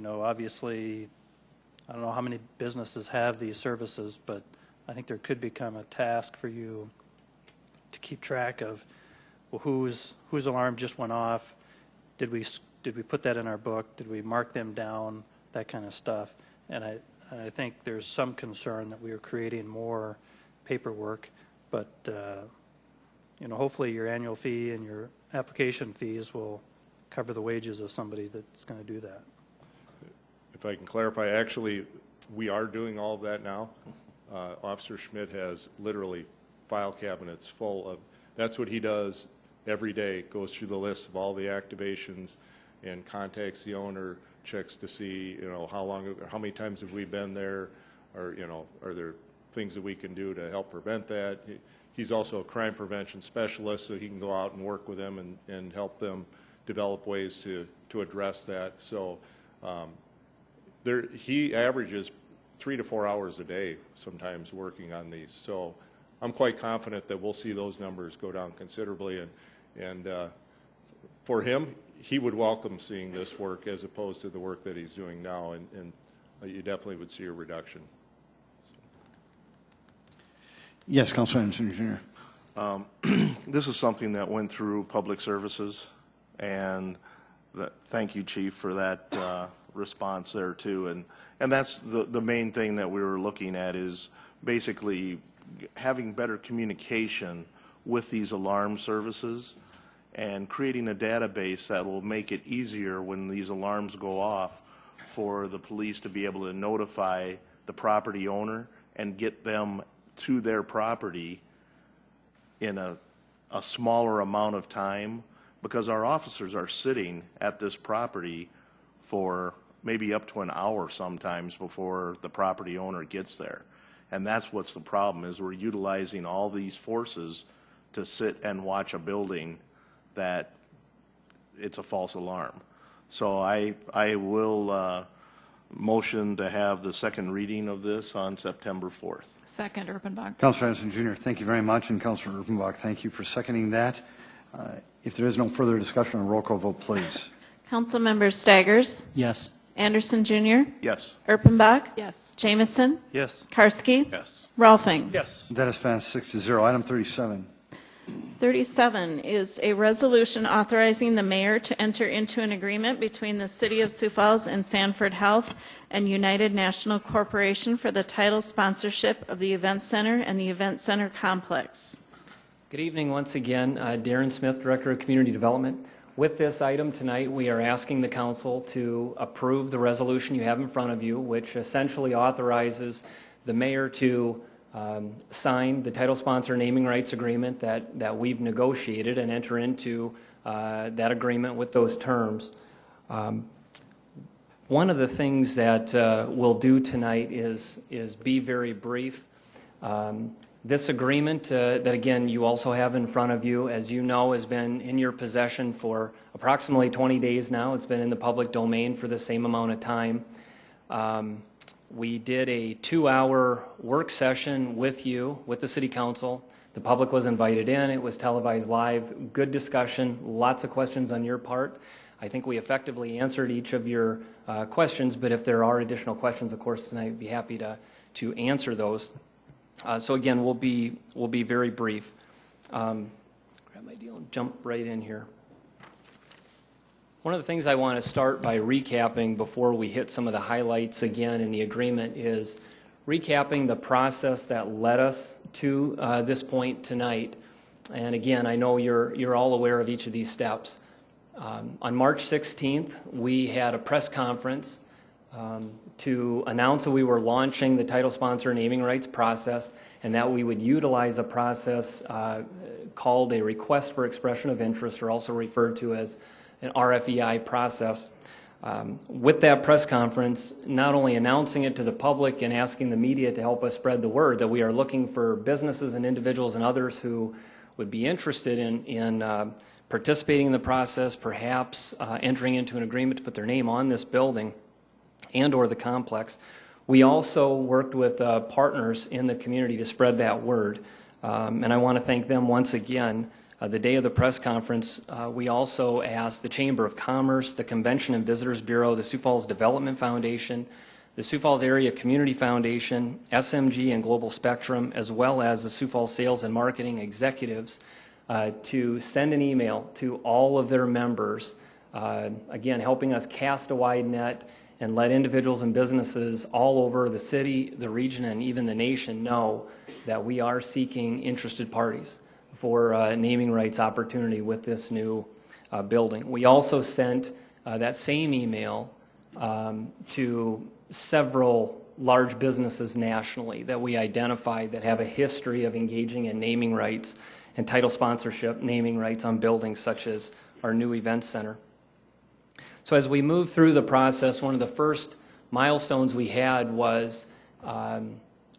Obviously, I don't know how many businesses have these services, but I think there could become a task for you to keep track of, well, whose alarm just went off. Did we put that in our book? Did we mark them down? That kind of stuff. And I think there's some concern that we are creating more paperwork, but hopefully your annual fee and your application fees will cover the wages of somebody that's going to do that. If I can clarify, actually, we are doing all of that now. Officer Schmidt has literally file cabinets full of, that's what he does every day, goes through the list of all the activations and contacts the owner, checks to see, how many times have we been there, or, are there things that we can do to help prevent that. He's also a crime prevention specialist, so he can go out and work with them and help them develop ways to address that. So he averages 3 to 4 hours a day sometimes working on these. So I'm quite confident that we'll see those numbers go down considerably. And for him, he would welcome seeing this work as opposed to the work that he's doing now, and you definitely would see a reduction. Yes, Councilor Anderson Jr. This is something that went through Public Services, and thank you, Chief, for that response there too. And that's the main thing that we were looking at, is basically having better communication with these alarm services and creating a database that will make it easier when these alarms go off for the police to be able to notify the property owner and get them to their property in a smaller amount of time, because our officers are sitting at this property for maybe up to an hour sometimes before the property owner gets there. And that's what's the problem, is we're utilizing all these forces to sit and watch a building that it's a false alarm. So I will motion to have the second reading of this on September 4th. Second, Erpenbach. Councilor Anderson Jr., thank you very much, and Councilor Erpenbach, thank you for seconding that. If there is no further discussion, a roll call vote, please. Councilmember Staggers? Yes. Anderson Jr.? Yes. Erpenbach? Yes. Jamison? Yes. Karski? Yes. Rolfing? Yes. That is passed 6-0. Item 37. 37 is a resolution authorizing the mayor to enter into an agreement between the City of Sioux Falls and Sanford Health and United National Corporation for the title sponsorship of the Event Center and the Event Center Complex. Good evening once again. Darren Smith, Director of Community Development. With this item tonight, we are asking the council to approve the resolution you have in front of you, which essentially authorizes the mayor to sign the title sponsor naming rights agreement that we've negotiated and enter into that agreement with those terms. One of the things that we'll do tonight is be very brief. This agreement that, again, you also have in front of you, as you know, has been in your possession for approximately 20 days now. It's been in the public domain for the same amount of time. We did a 2-hour work session with you, with the City Council. The public was invited in. It was televised live. Good discussion. Lots of questions on your part. I think we effectively answered each of your questions, but if there are additional questions, of course, tonight I'd be happy to answer those. So again, we'll be very brief. Grab my deal and jump right in here. One of the things I want to start by recapping before we hit some of the highlights again in the agreement is recapping the process that led us to this point tonight. And again, I know you're all aware of each of these steps. On March 16th, we had a press conference to announce that we were launching the title sponsor naming rights process and that we would utilize a process called a request for expression of interest, or also referred to as an RFEI process. With that press conference, not only announcing it to the public and asking the media to help us spread the word that we are looking for businesses and individuals and others who would be interested in participating in the process, perhaps entering into an agreement to put their name on this building and or the complex. We also worked with partners in the community to spread that word. And I want to thank them once again. The day of the press conference, we also asked the Chamber of Commerce, the Convention and Visitors Bureau, the Sioux Falls Development Foundation, the Sioux Falls Area Community Foundation, SMG and Global Spectrum, as well as the Sioux Falls Sales and Marketing executives to send an email to all of their members, again, helping us cast a wide net and let individuals and businesses all over the city, the region, and even the nation know that we are seeking interested parties for naming rights opportunity with this new building. We also sent that same email to several large businesses nationally that we identified that have a history of engaging in naming rights and title sponsorship naming rights on buildings such as our new event center. So as we move through the process, one of the first milestones we had was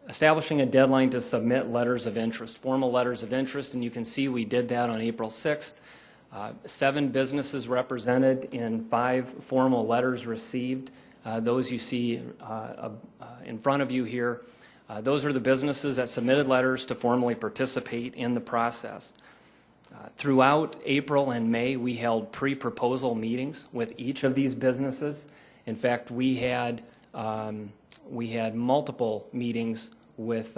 establishing a deadline to submit letters of interest, formal letters of interest, and you can see we did that on April 6th. 7 businesses represented in 5 formal letters received. Those you see in front of you here, those are the businesses that submitted letters to formally participate in the process. Throughout April and May, we held pre-proposal meetings with each of these businesses. In fact, we had multiple meetings with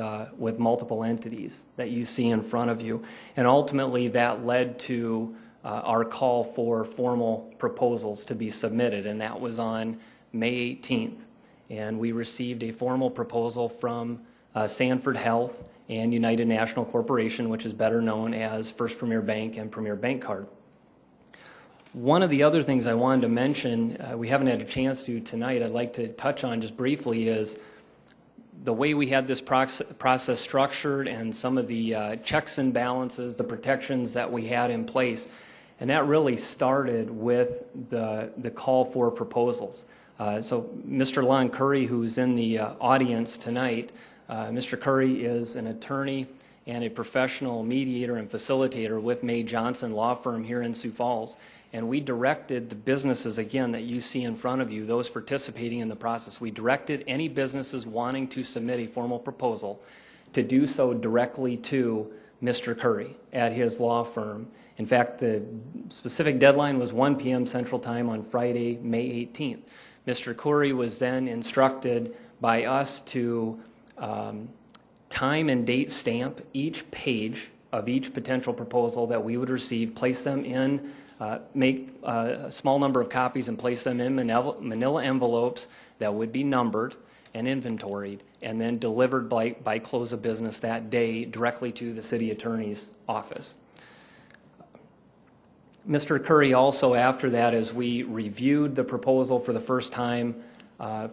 multiple entities that you see in front of you, and ultimately that led to our call for formal proposals to be submitted, and that was on May 18th. And we received a formal proposal from Sanford Health and United National Corporation, which is better known as First Premier Bank and Premier Bank Card. One of the other things I wanted to mention, we haven't had a chance to tonight, I'd like to touch on just briefly, is the way we had this process structured and some of the checks and balances, the protections that we had in place. And that really started with the call for proposals. So Mr. Lon Curry, who's in the audience tonight, Mr. Curry is an attorney and a professional mediator and facilitator with May Johnson Law Firm here in Sioux Falls. And we directed the businesses, again, that you see in front of you, those participating in the process. We directed any businesses wanting to submit a formal proposal to do so directly to Mr. Curry at his law firm. In fact, the specific deadline was 1 p.m. Central Time on Friday, May 18th. Mr. Curry was then instructed by us to time and date stamp each page of each potential proposal that we would receive, place them in, make a small number of copies and place them in manila envelopes that would be numbered and inventoried, and then delivered by close of business that day directly to the city attorney's office. Mr. Curry also, after that, as we reviewed the proposal for the first time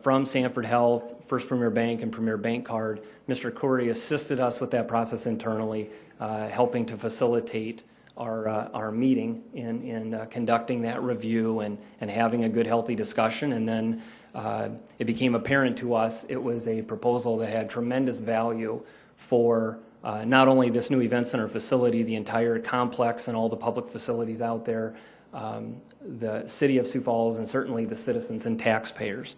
from Sanford Health, First Premier Bank, and Premier Bank Card, Mr. Curry assisted us with that process internally, helping to facilitate our meeting in conducting that review and having a good, healthy discussion. And then it became apparent to us it was a proposal that had tremendous value for not only this new event center facility, the entire complex and all the public facilities out there, the City of Sioux Falls, and certainly the citizens and taxpayers.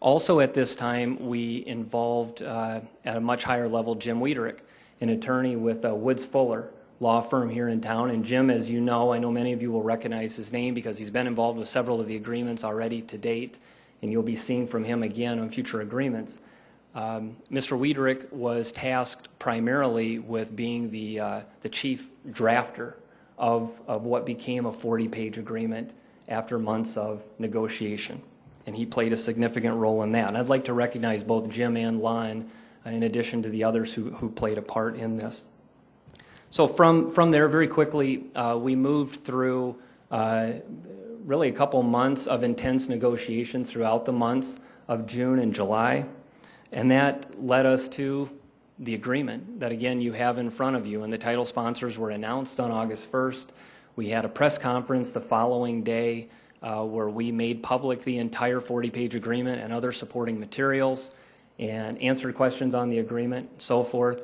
Also at this time, we involved at a much higher level Jim Wiederick, an attorney with Woods Fuller law firm here in town. And Jim, as you know, I know many of you will recognize his name because he's been involved with several of the agreements already to date, and you'll be seeing from him again on future agreements. Mr. Wiederick was tasked primarily with being the chief drafter of what became a 40-page agreement after months of negotiation. And he played a significant role in that. And I'd like to recognize both Jim and Lon, in addition to the others who played a part in this. So from there, very quickly, we moved through really a couple months of intense negotiations throughout the months of June and July. And that led us to the agreement that, again, you have in front of you. And the title sponsors were announced on August 1st. We had a press conference the following day where we made public the entire 40-page agreement and other supporting materials and answered questions on the agreement and so forth.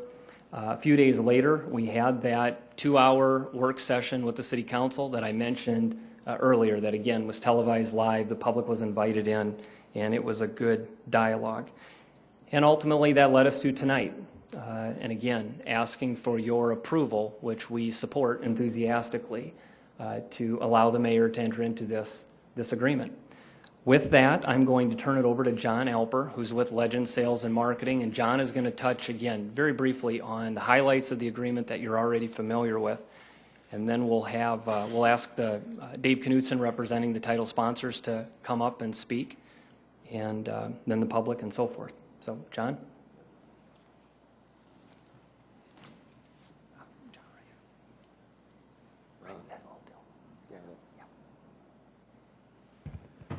A few days later, we had that 2-hour work session with the City Council that I mentioned earlier that, again, was televised live. The public was invited in, and it was a good dialogue. And ultimately, that led us to tonight. And again, asking for your approval, which we support enthusiastically, to allow the mayor to enter into this agreement. With that, I'm going to turn it over to John Alper, who's with Legend Sales and Marketing, and John is going to touch, again, very briefly on the highlights of the agreement that you're already familiar with. And then we'll ask Dave Knudsen, representing the title sponsors, to come up and speak, and then the public and so forth. So, John?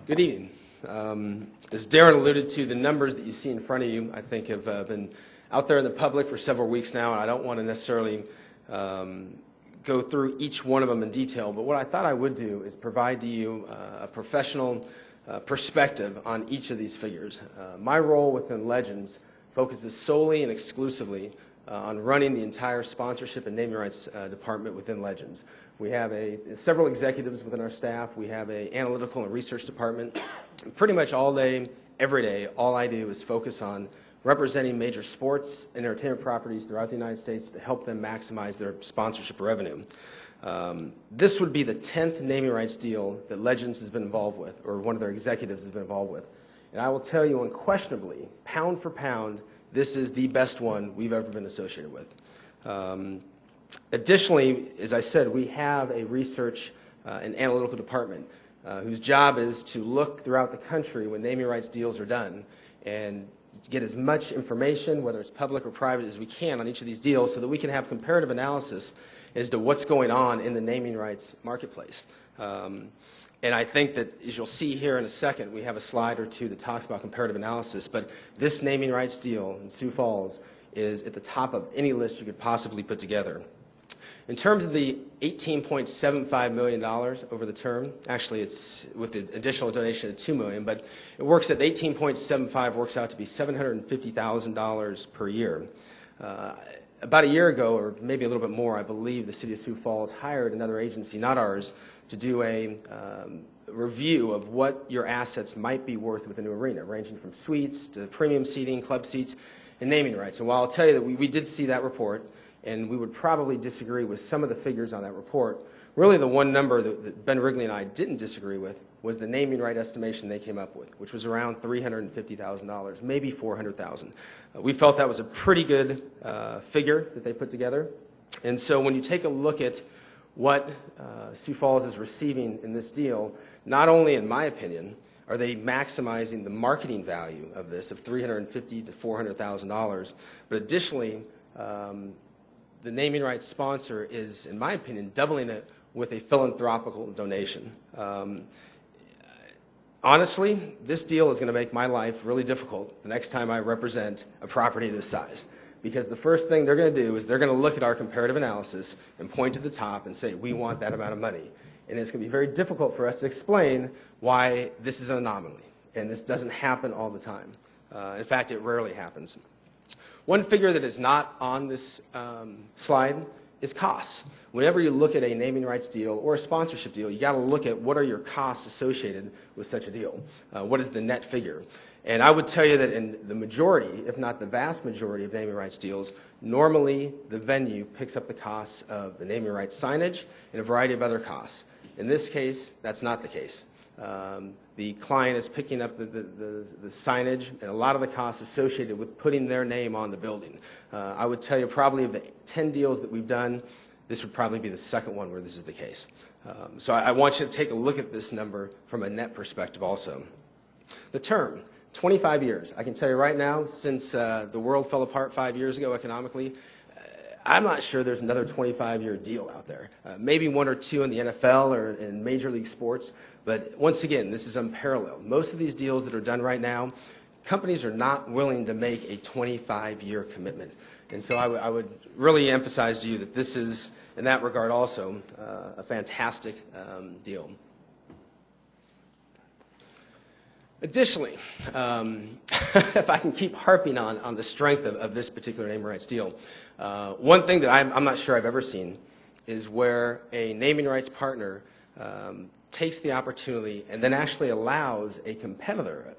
Good evening. As Darren alluded to, the numbers that you see in front of you, I think, have been out there in the public for several weeks now, and I don't want to necessarily go through each one of them in detail, but what I thought I would do is provide to you a professional perspective on each of these figures. My role within Legends focuses solely and exclusively on running the entire sponsorship and naming rights department within Legends. We have several executives within our staff. We have an analytical and research department. And pretty much all day, every day, all I do is focus on representing major sports and entertainment properties throughout the United States to help them maximize their sponsorship revenue. This would be the 10th naming rights deal that Legends has been involved with, or one of their executives has been involved with. And I will tell you unquestionably, pound for pound, this is the best one we've ever been associated with. Additionally, as I said, we have a research and analytical department whose job is to look throughout the country when naming rights deals are done and get as much information, whether it's public or private, as we can on each of these deals so that we can have comparative analysis as to what's going on in the naming rights marketplace. And I think that, as you'll see here in a second, we have a slide or two that talks about comparative analysis, but this naming rights deal in Sioux Falls is at the top of any list you could possibly put together. In terms of the $18.75 million over the term, actually it's with the additional donation of $2 million, but it works at the 18.75 works out to be $750,000 per year. About a year ago, or maybe a little bit more, I believe the City of Sioux Falls hired another agency, not ours, to do a review of what your assets might be worth with a new arena, ranging from suites to premium seating, club seats, and naming rights. And while I'll tell you that we did see that report, and we would probably disagree with some of the figures on that report, really the one number that Ben Wrigley and I didn't disagree with was the naming right estimation they came up with, which was around $350,000, maybe $400,000. We felt that was a pretty good figure that they put together. And so when you take a look at what Sioux Falls is receiving in this deal, not only, in my opinion, are they maximizing the marketing value of this of $350,000 to $400,000, but additionally, the naming rights sponsor is, in my opinion, doubling it with a philanthropical donation. Honestly, this deal is going to make my life really difficult the next time I represent a property this size. Because the first thing they're going to do is they're going to look at our comparative analysis and point to the top and say, we want that amount of money. And it's going to be very difficult for us to explain why this is an anomaly. And this doesn't happen all the time. In fact, it rarely happens. One figure that is not on this slide is costs. Whenever you look at a naming rights deal or a sponsorship deal, you got to look at what are your costs associated with such a deal. What is the net figure? And I would tell you that in the majority, if not the vast majority of naming rights deals, normally the venue picks up the costs of the naming rights signage and a variety of other costs. In this case, that's not the case. The client is picking up the signage and a lot of the costs associated with putting their name on the building. I would tell you probably of the 10 deals that we've done, this would probably be the second one where this is the case. So I want you to take a look at this number from a net perspective also. The term, 25 years. I can tell you right now, since the world fell apart 5 years ago economically, I'm not sure there's another 25-year deal out there. Maybe one or two in the NFL or in Major League Sports, but once again, this is unparalleled. Most of these deals that are done right now, companies are not willing to make a 25-year commitment. And so I would really emphasize to you that this is, in that regard also, a fantastic deal. Additionally, if I can keep harping on the strength of this particular naming rights deal, one thing that I'm not sure I've ever seen is where a naming rights partner takes the opportunity and then actually allows a competitor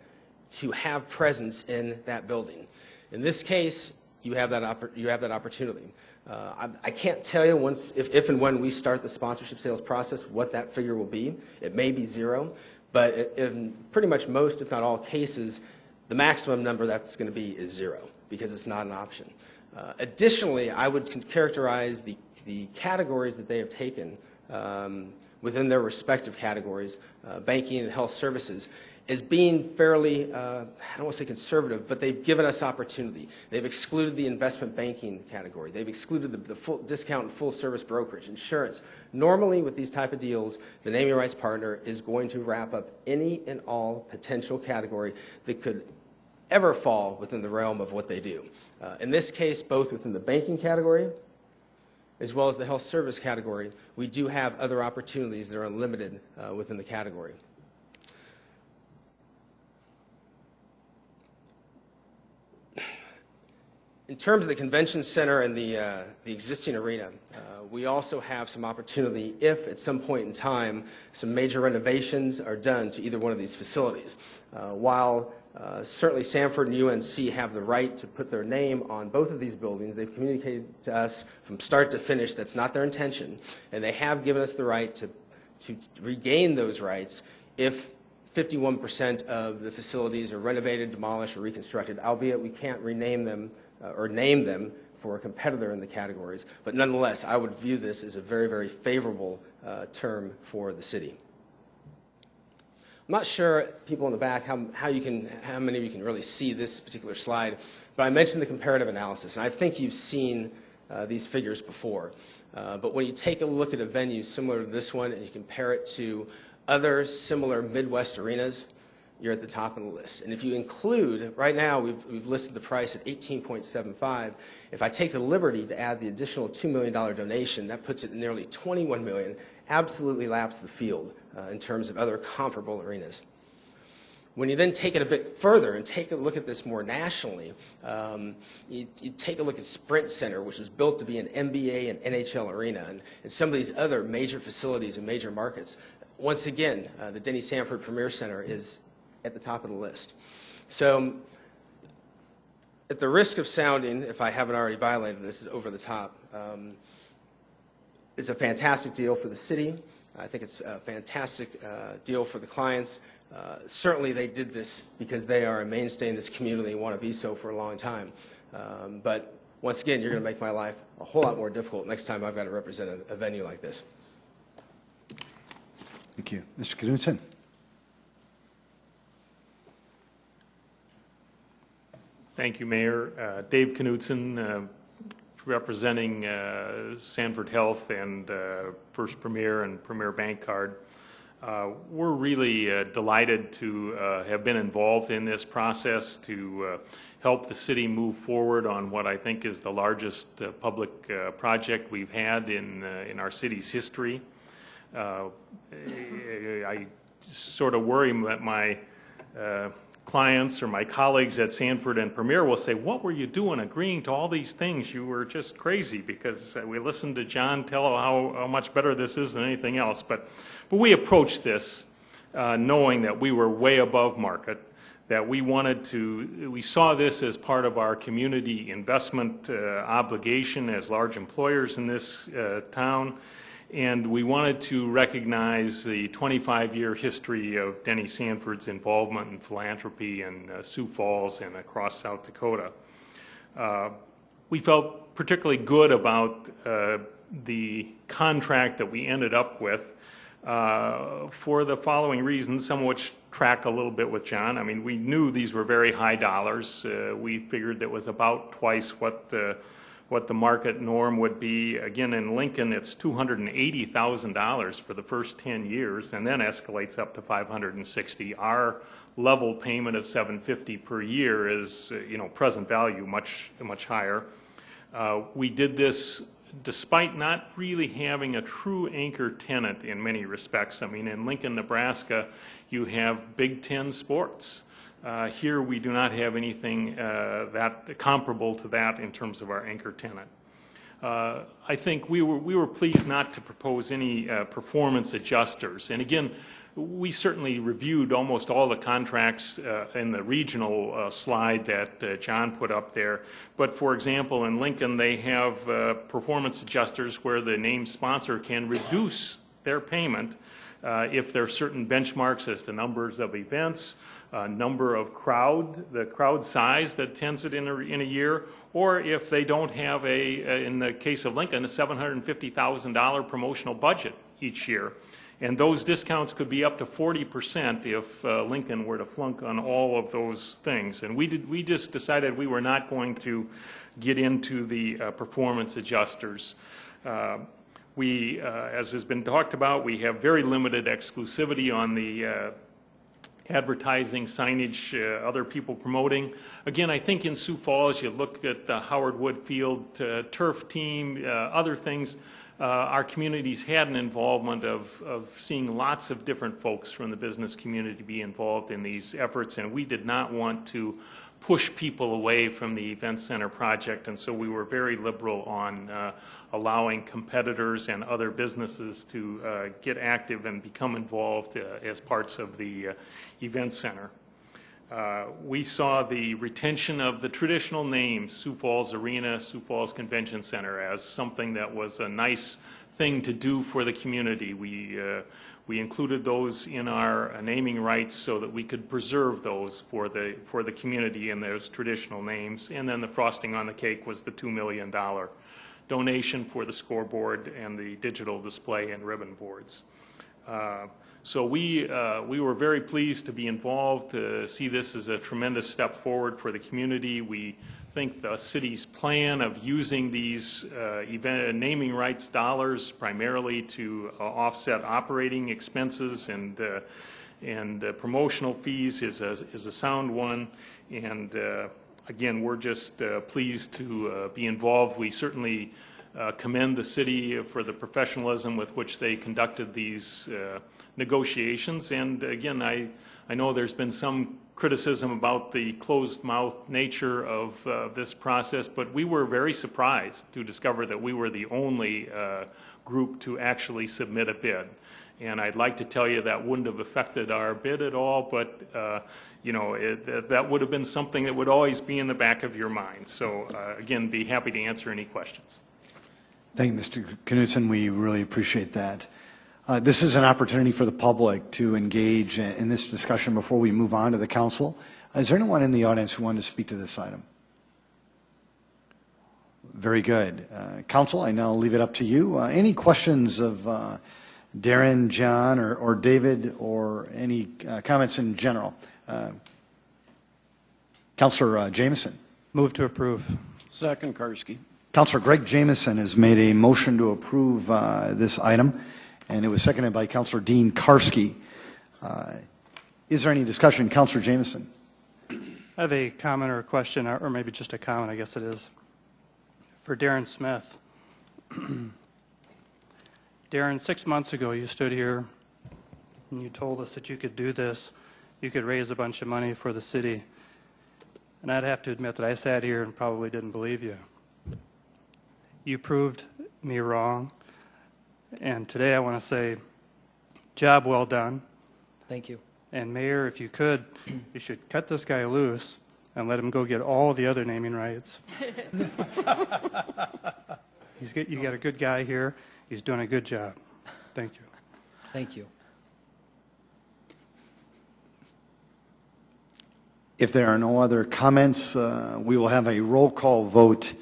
to have presence in that building. In this case, you have that opportunity. I can't tell you if and when we start the sponsorship sales process what that figure will be. It may be zero. But in pretty much most, if not all cases, the maximum number that's going to be is zero because it's not an option. Additionally, I would characterize the categories that they have taken within their respective categories, banking and health services, as being fairly, I don't want to say conservative, but they've given us opportunity. They've excluded the investment banking category. They've excluded the full discount and full service brokerage, insurance. Normally with these type of deals, the naming rights partner is going to wrap up any and all potential category that could ever fall within the realm of what they do. In this case, both within the banking category as well as the health service category, we do have other opportunities that are unlimited within the category. In terms of the convention center and the existing arena, we also have some opportunity if at some point in time some major renovations are done to either one of these facilities. While certainly Sanford and UNC have the right to put their name on both of these buildings, they've communicated to us from start to finish that's not their intention, and they have given us the right to regain those rights if 51% of the facilities are renovated, demolished, or reconstructed, albeit we can't rename them or name them for a competitor in the categories. But nonetheless, I would view this as a very, very favorable term for the city. I'm not sure, people in the back, how many of you can really see this particular slide, but I mentioned the comparative analysis, and I think you've seen these figures before. But when you take a look at a venue similar to this one and you compare it to other similar Midwest arenas, you're at the top of the list. And if you include, right now we've listed the price at $18.75. If I take the liberty to add the additional $2 million donation, that puts it at nearly $21 million, absolutely laps the field in terms of other comparable arenas. When you then take it a bit further and take a look at this more nationally, you take a look at Sprint Center, which was built to be an NBA and NHL arena, and some of these other major facilities in major markets. Once again, the Denny Sanford Premier Center is at the top of the list. So at the risk of sounding, if I haven't already violated this, is over the top, it's a fantastic deal for the city. I think it's a fantastic deal for the clients. Certainly they did this because they are a mainstay in this community and want to be so for a long time. But once again, you're going to make my life a whole lot more difficult next time I've got to represent a venue like this. Thank you. Mr. Knudsen. Thank you, Mayor. Dave Knudsen, representing Sanford Health and First Premier and Premier Bank Card. We're really delighted to have been involved in this process to help the city move forward on what I think is the largest public project we've had in our city's history. I sort of worry that my clients or my colleagues at Sanford and Premier will say, what were you doing agreeing to all these things? You were just crazy, because we listened to John tell how much better this is than anything else. But we approached this knowing that we were way above market, that we saw this as part of our community investment obligation as large employers in this town. And we wanted to recognize the 25-year history of Denny Sanford's involvement in philanthropy in Sioux Falls and across South Dakota. We felt particularly good about the contract that we ended up with for the following reasons, some of which track a little bit with John. I mean, we knew these were very high dollars. We figured it was about twice what the market norm would be. Again, in Lincoln, it's $280,000 for the first 10 years, and then escalates up to $560,000. Our level payment of $750,000 per year is, present value much higher. We did this despite not really having a true anchor tenant in many respects. I mean, in Lincoln, Nebraska, you have Big Ten sports. Here we do not have anything that comparable to that in terms of our anchor tenant. I think we were pleased not to propose any performance adjusters. And again, we certainly reviewed almost all the contracts in the regional slide that John put up there. But for example, in Lincoln, they have performance adjusters where the named sponsor can reduce their payment if there are certain benchmarks as to numbers of events, number of the crowd size that attends it in a year, or if they don't have in the case of Lincoln, a $750,000 promotional budget each year. And those discounts could be up to 40% if Lincoln were to flunk on all of those things. And we just decided we were not going to get into the performance adjusters. As has been talked about, we have very limited exclusivity on the advertising, signage, other people promoting. Again, I think in Sioux Falls, you look at the Howard Wood Field turf team, other things, our communities had an involvement of seeing lots of different folks from the business community be involved in these efforts, and we did not want to push people away from the event center project, and so we were very liberal on allowing competitors and other businesses to get active and become involved as parts of the event center. We saw the retention of the traditional names, Sioux Falls Arena, Sioux Falls Convention Center, as something that was a nice thing to do for the community. We included those in our naming rights so that we could preserve those for the community and those traditional names. And then the frosting on the cake was the $2 million donation for the scoreboard and the digital display and ribbon boards. So we were very pleased to be involved, to see this as a tremendous step forward for the community. We think the city's plan of using these event naming rights dollars primarily to offset operating expenses and promotional fees is a sound one. And again, we're just pleased to be involved. We certainly commend the city for the professionalism with which they conducted these negotiations. And again, I know there's been some criticism about the closed-mouth nature of this process, but we were very surprised to discover that we were the only group to actually submit a bid. And I'd like to tell you that wouldn't have affected our bid at all, but you know, that would have been something that would always be in the back of your mind. So again, be happy to answer any questions. Thank you, Mr. Knudsen. We really appreciate that. This is an opportunity for the public to engage in this discussion before we move on to the council. Is there anyone in the audience who wanted to speak to this item? Very good. Council, I now leave it up to you. Any questions of Darren, John, or David, or any comments in general? Councilor Jamieson. Move to approve. Second, Karski. Councilor Greg Jamieson has made a motion to approve this item, and it was seconded by Councilor Dean Karski. Is there any discussion? Councilor Jamieson. I have a comment or a question, or maybe just a comment, I guess it is, for Darren Smith. Darren, 6 months ago you stood here and you told us that you could do this, you could raise a bunch of money for the city. And I'd have to admit that I sat here and probably didn't believe you. You proved me wrong. And today I want to say, job well done. Thank you. And Mayor, if you could, you should cut this guy loose and let him go get all the other naming rights. You got a good guy here. He's doing a good job. Thank you. Thank you. If there are no other comments, we will have a roll call vote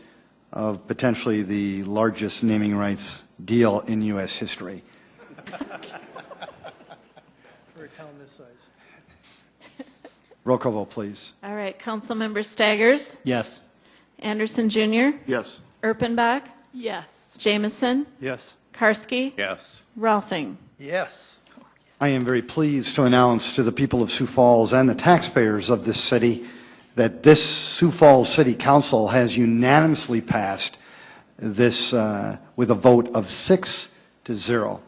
of potentially the largest naming rights deal in U.S. history. For a town this size. Roll call vote, please. All right, Councilmember Staggers? Yes. Anderson Jr.? Yes. Erpenbach? Yes. Jamieson? Yes. Karski? Yes. Rolfing? Yes. I am very pleased to announce to the people of Sioux Falls and the taxpayers of this city that this Sioux Falls City Council has unanimously passed this with a vote of 6-0.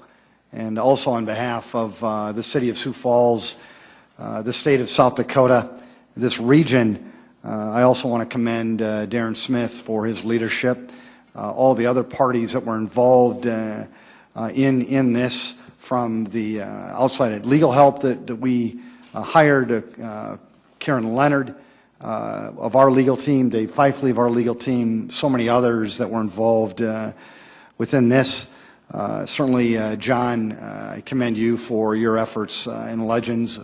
And also on behalf of the city of Sioux Falls, the state of South Dakota, this region, I also want to commend Darren Smith for his leadership, all the other parties that were involved in this, from the outside legal help that we hired, Karen Leonard of our legal team, Dave Fifley of our legal team, so many others that were involved within this. Certainly, John, I commend you for your efforts in Legends.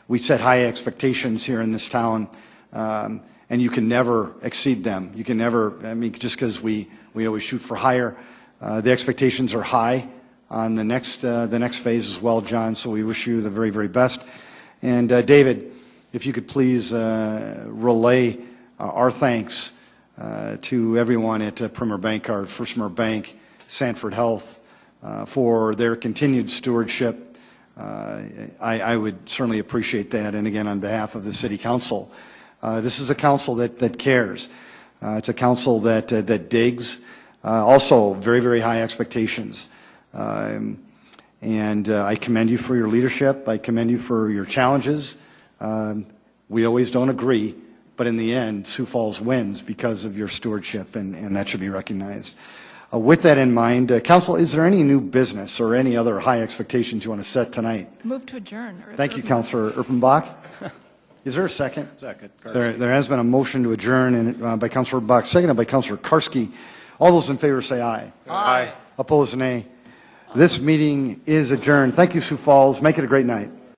We set high expectations here in this town, and you can never exceed them. You can never, I mean, just because we always shoot for higher, the expectations are high. on the next phase as well, John, so we wish you the very, very best. And David, if you could please relay our thanks to everyone at Premier Bankcard, First Premier Bank, Sanford Health, for their continued stewardship. I would certainly appreciate that, and again, on behalf of the City Council. This is a council that cares. It's a council that digs. Also, very, very high expectations. And I commend you for your leadership. I commend you for your challenges. We always don't agree, but in the end, Sioux Falls wins because of your stewardship, and that should be recognized. With that in mind, Council, is there any new business or any other high expectations you want to set tonight? Move to adjourn. Thank you, Councilor Erpenbach. Is there a second? Second. There has been a motion to adjourn by Councilor Bach, seconded by Councilor Karski. All those in favor say aye. Aye. Opposed, nay. This meeting is adjourned. Thank you, Sioux Falls. Make it a great night.